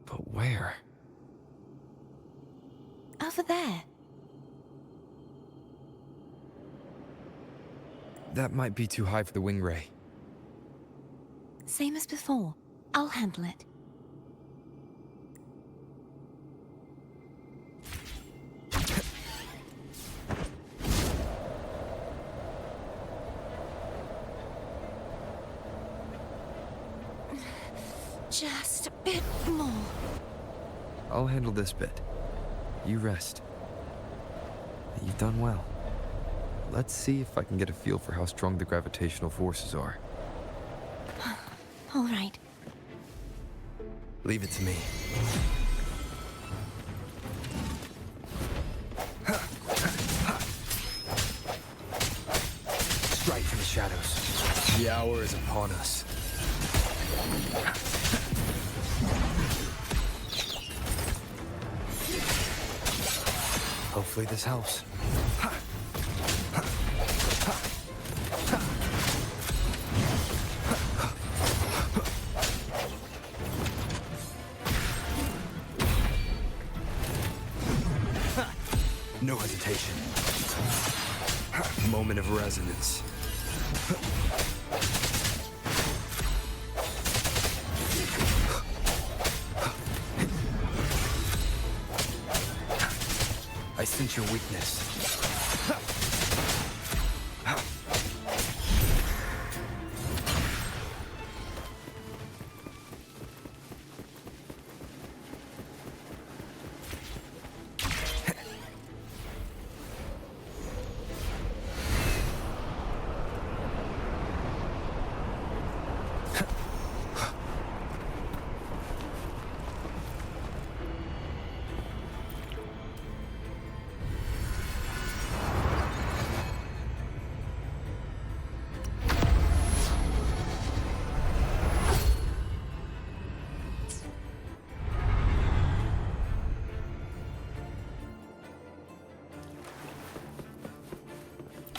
But where? Over there. That might be too high for the wing ray. Same as before. I'll handle it. Just a bit more. I'll handle this bit. You rest. You've done well. Let's see if I can get a feel for how strong the gravitational forces are. All right. Leave it to me. Strike from the shadows. The hour is upon us. Hopefully this helps. No hesitation. Moment of resonance. I sense your weakness.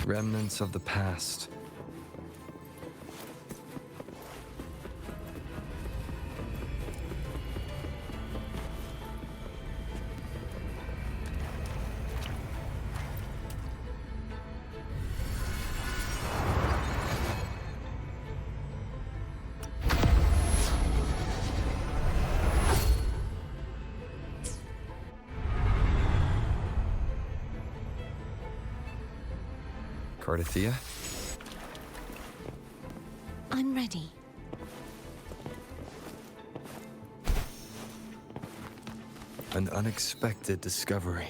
Remnants of the past. Cardathea? I'm ready. An unexpected discovery.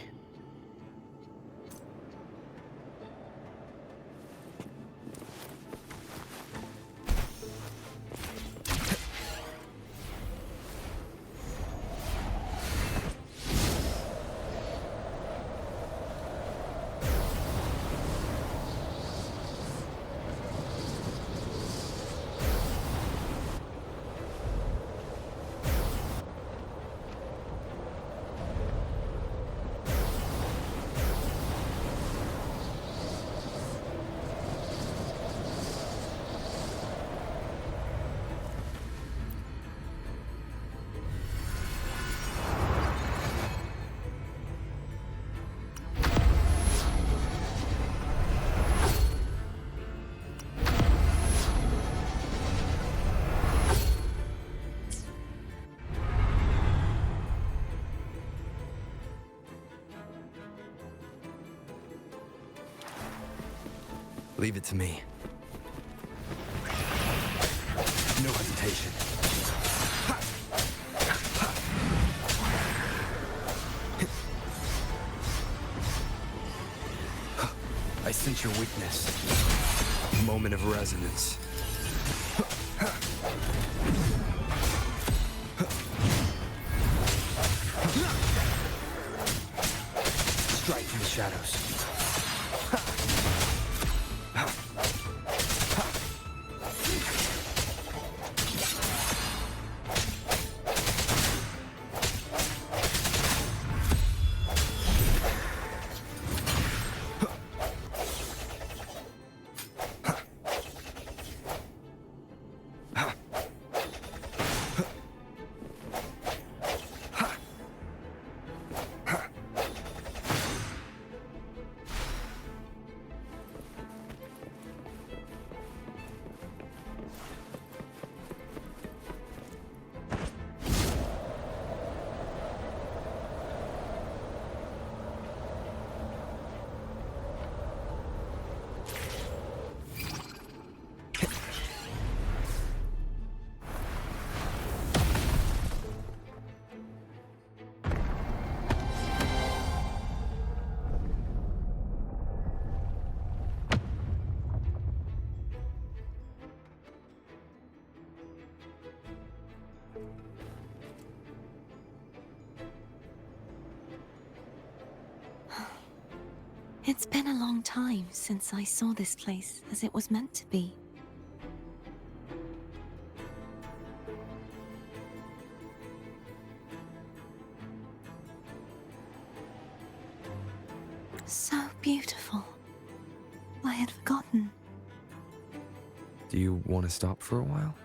Leave it to me. No hesitation. I sense your weakness. Moment of resonance. Strike from the shadows. It's been a long time since I saw this place as it was meant to be. So beautiful. I had forgotten. Do you want to stop for a while?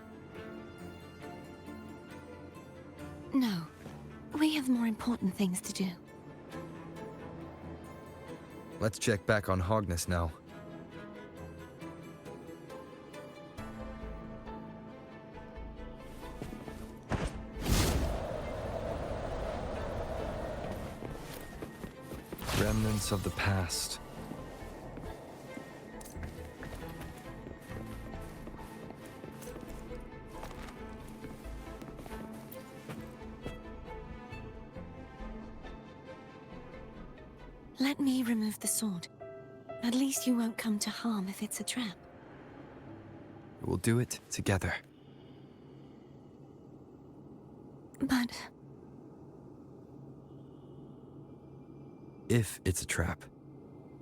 No. We have more important things to do. Let's check back on Hogness now. Remnants of the past. Let me remove the sword. At least you won't come to harm if it's a trap. We'll do it together. But If it's a trap,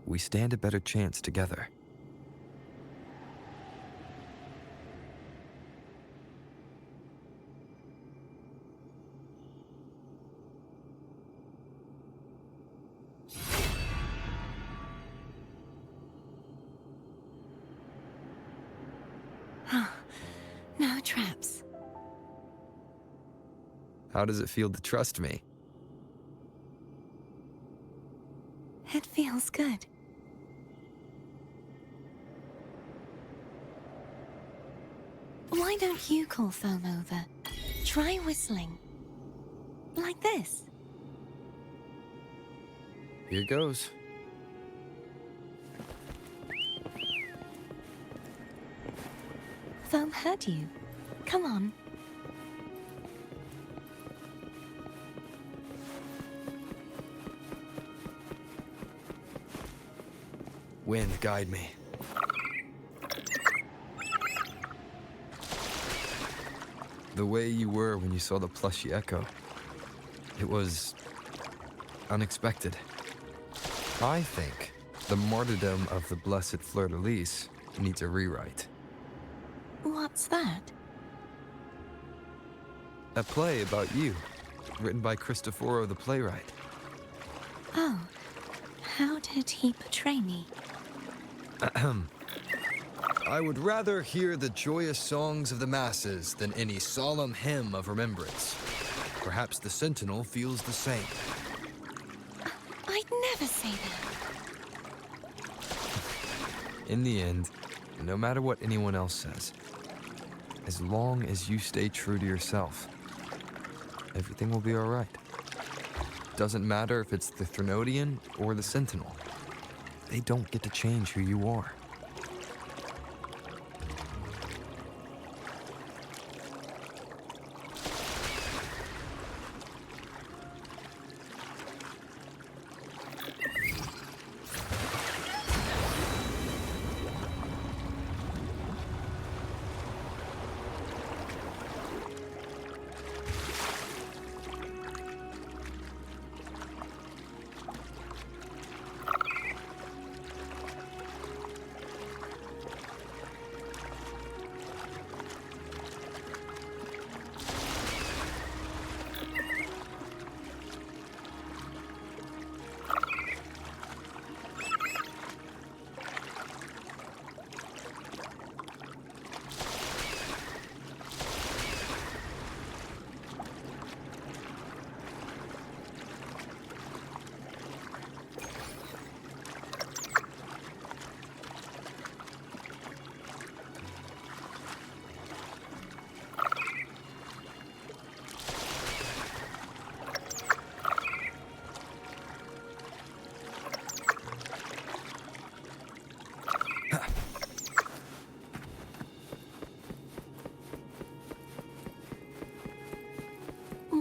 we stand a better chance together. no traps. How does it feel to trust me? It feels good. Why don't you call Foam over? Try whistling. Like this. Here goes. Foam heard you. Come on. Wind, guide me. The way you were when you saw the plushy echo. It was unexpected. I think the martyrdom of the blessed fleur-de-lis needs a rewrite. What's that? A play about you, written by Cristoforo the playwright. Oh, how did he portray me? I would rather hear the joyous songs of the masses than any solemn hymn of remembrance. Perhaps the Sentinel feels the same. I'd never say that. In the end, no matter what anyone else says, as long as you stay true to yourself, everything will be all right. Doesn't matter if it's the Threnodian or the Sentinel. They don't get to change who you are.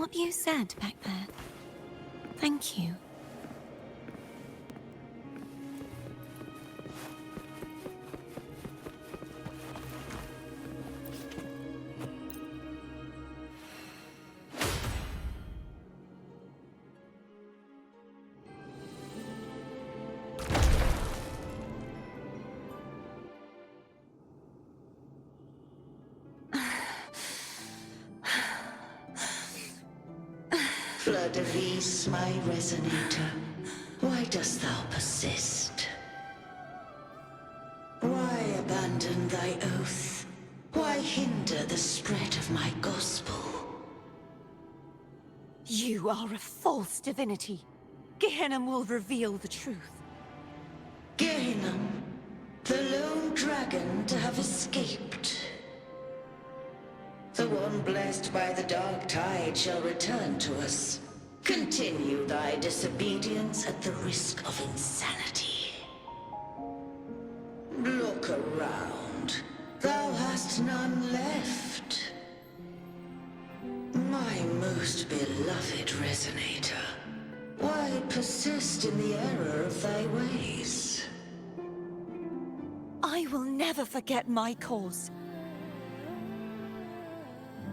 What you said back there. Thank you. Fleur-de-Lis, my resonator, why dost thou persist? Why abandon thy oath? Why hinder the spread of my gospel? You are a false divinity. Gehenna will reveal the truth. Gehenna, the lone dragon to have escaped. The one blessed by the dark tide shall return to us. Continue thy disobedience at the risk of insanity. Look around. Thou hast none left. My most beloved resonator, why persist in the error of thy ways? I will never forget my cause.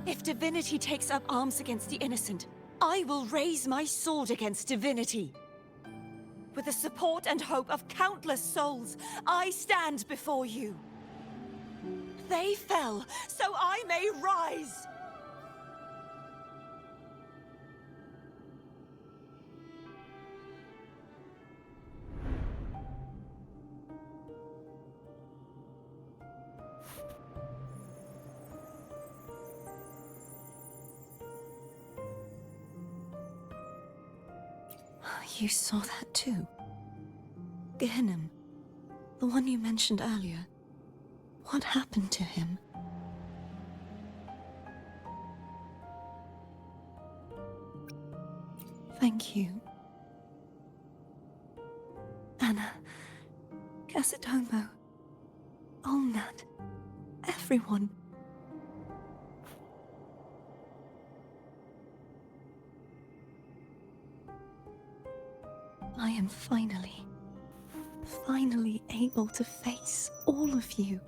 If divinity takes up arms against the innocent, I will raise my sword against divinity. With the support and hope of countless souls, I stand before you. They fell, so I may rise! You saw that too? Gehenna, the one you mentioned earlier. What happened to him? Thank you. Anna, Casitomo, Olnat, everyone. I am finally able to face all of you.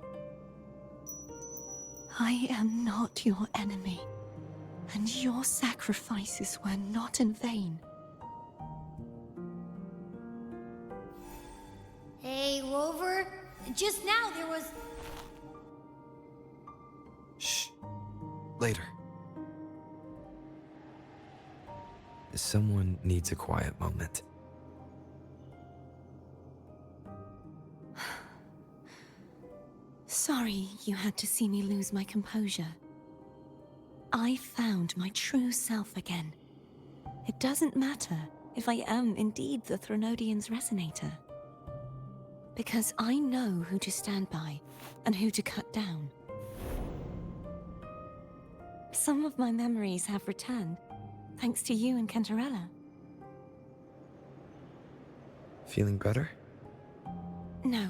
I am not your enemy, and your sacrifices were not in vain. Hey, Rover. Just now there was... Shh. Later. Someone needs a quiet moment. Sorry you had to see me lose my composure. I found my true self again. It doesn't matter if I am indeed the Threnodian's resonator. Because I know who to stand by and who to cut down. Some of my memories have returned, thanks to you and Cantarella. Feeling better? No,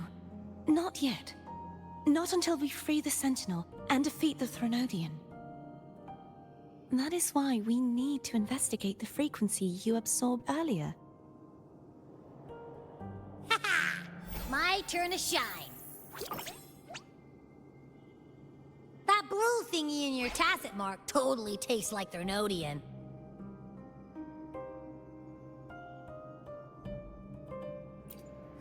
not yet. Not until we free the Sentinel and defeat the Threnodian. That is why we need to investigate the frequency you absorbed earlier. My turn to shine. That blue thingy in your tacit mark totally tastes like Threnodian.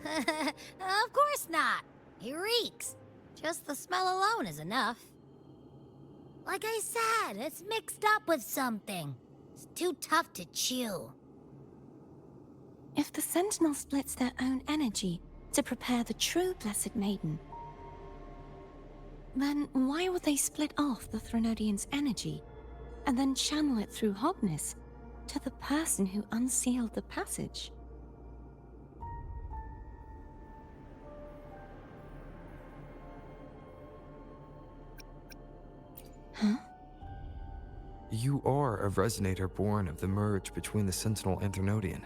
Of course not. He reeks. Just the smell alone is enough. Like I said, it's mixed up with something. It's too tough to chew. If the Sentinel splits their own energy to prepare the true Blessed Maiden, then why would they split off the Threnodian's energy and then channel it through Hogness to the person who unsealed the passage? Huh? You are a resonator born of the merge between the Sentinel and Threnodian.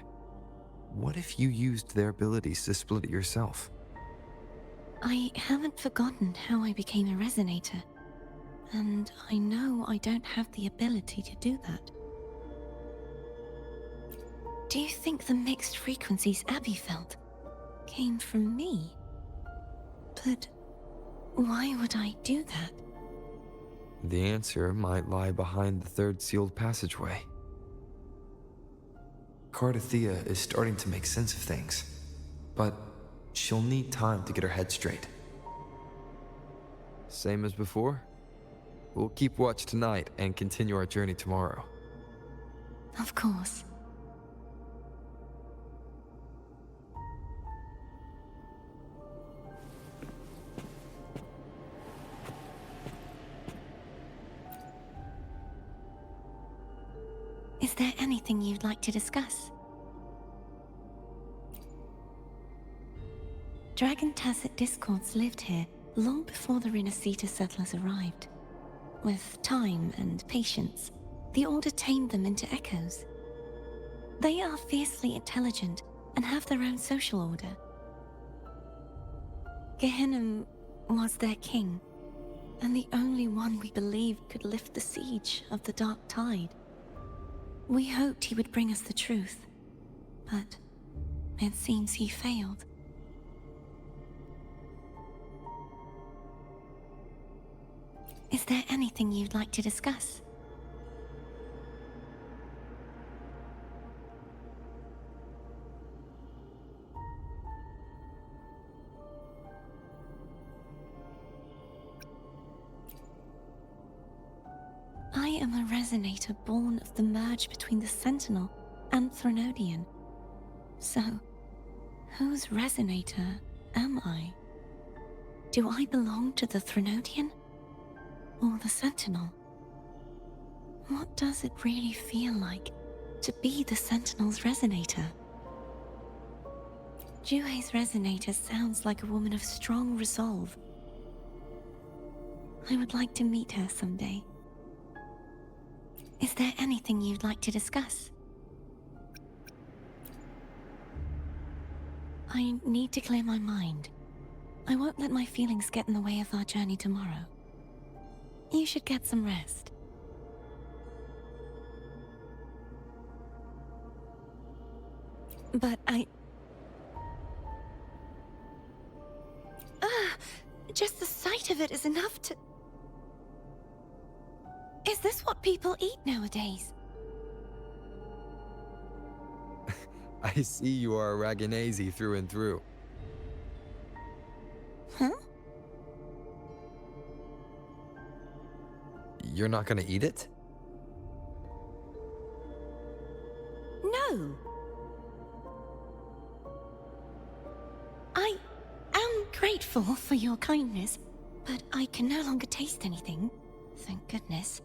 What if you used their abilities to split it yourself? I haven't forgotten how I became a resonator, and I know I don't have the ability to do that. Do you think the mixed frequencies Abby felt came from me? But why would I do that? The answer might lie behind the third sealed passageway. Cardathea is starting to make sense of things, but she'll need time to get her head straight. Same as before? We'll keep watch tonight and continue our journey tomorrow. Of course. Is there anything you'd like to discuss? Dragon Tacet discords lived here long before the Renacita settlers arrived. With time and patience, the Order tamed them into echoes. They are fiercely intelligent and have their own social order. Gehinnom was their king, and the only one we believed could lift the siege of the Dark Tide. We hoped he would bring us the truth, but it seems he failed. Is there anything you'd like to discuss? I am a resonator born of the merge between the Sentinel and Threnodian. So, whose resonator am I? Do I belong to the Threnodian? Or the Sentinel? What does it really feel like to be the Sentinel's resonator? Juhe's resonator sounds like a woman of strong resolve. I would like to meet her someday. Is there anything you'd like to discuss? I need to clear my mind. I won't let my feelings get in the way of our journey tomorrow. You should get some rest. But just the sight of it is enough to... Is this what people eat nowadays? I see you are a Raganazi through and through. Huh? You're not gonna eat it? No. I am grateful for your kindness, but I can no longer taste anything. Thank goodness.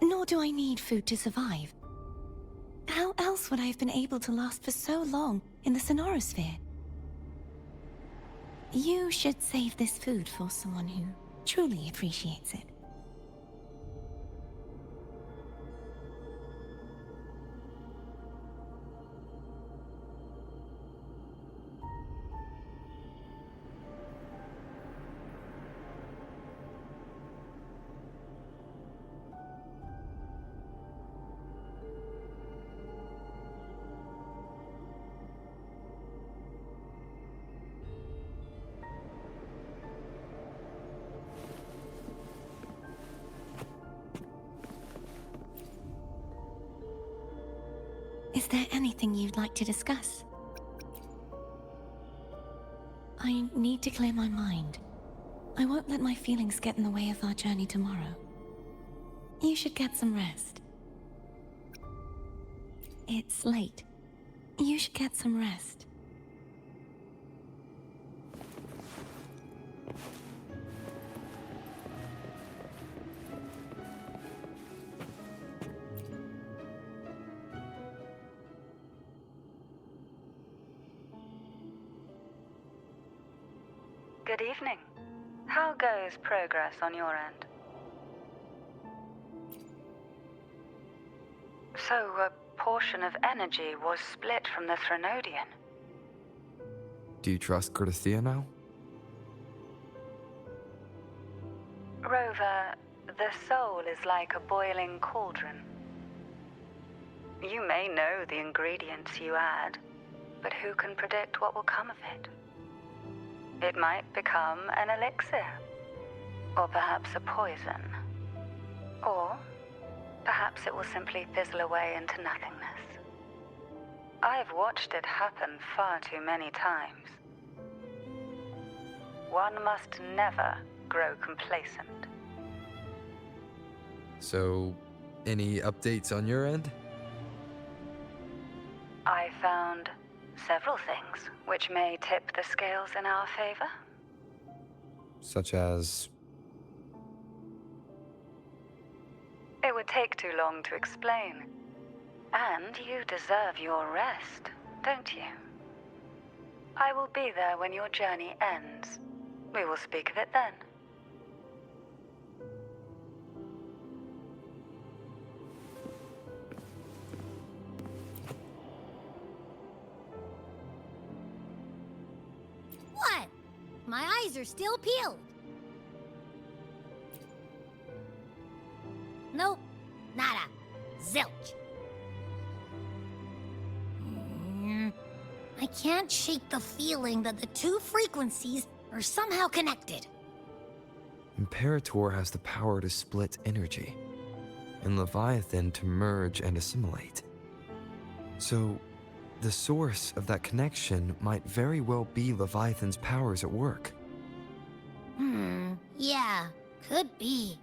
Nor do I need food to survive. How else would I have been able to last for so long in the Sonorosphere? You should save this food for someone who truly appreciates it. Is there anything you'd like to discuss? I need to clear my mind. I won't let my feelings get in the way of our journey tomorrow. You should get some rest. It's late. You should get some rest. Good evening. How goes progress on your end? So, a portion of energy was split from the Threnodian. Do you trust Cordesia now? Rover, the soul is like a boiling cauldron. You may know the ingredients you add, but who can predict what will come of it? It might become an elixir, or perhaps a poison, or perhaps it will simply fizzle away into nothingness. I've watched it happen far too many times. One must never grow complacent. So, any updates on your end? I found several things which may tip the scales in our favor. Such as... It would take too long to explain. And you deserve your rest, don't you? I will be there when your journey ends. We will speak of it then. What? My eyes are still peeled. Nope. Nada. Zilch. I can't shake the feeling that the two frequencies are somehow connected. Imperator has the power to split energy, and Leviathan to merge and assimilate. So, the source of that connection might very well be Leviathan's powers at work. Yeah, could be.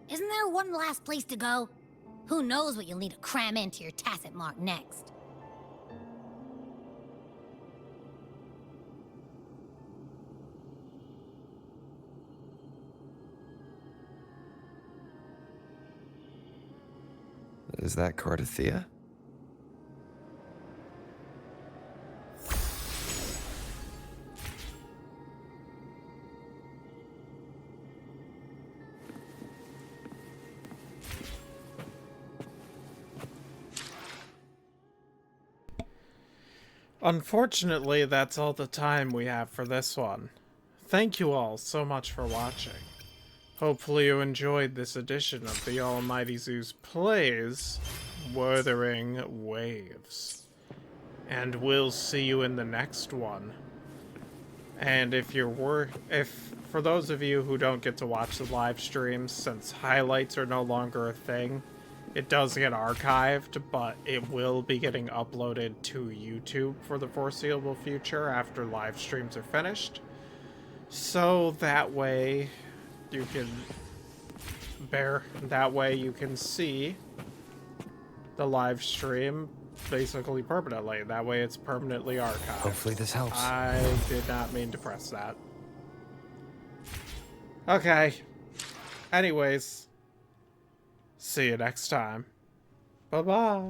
Isn't there one last place to go? Who knows what you'll need to cram into your tacit mark next? Is that Cardathea? Unfortunately, that's all the time we have for this one. Thank you all so much for watching. Hopefully you enjoyed this edition of the Almighty Zeus Plays Wuthering Waves. And we'll see you in the next one. And for those of you who don't get to watch the live streams, since highlights are no longer a thing, it does get archived, but it will be getting uploaded to YouTube for the foreseeable future after live streams are finished. So that way you can see the live stream basically permanently. That way it's permanently archived. Hopefully this helps. I did not mean to press that. Okay. Anyways. See you next time. Bye-bye.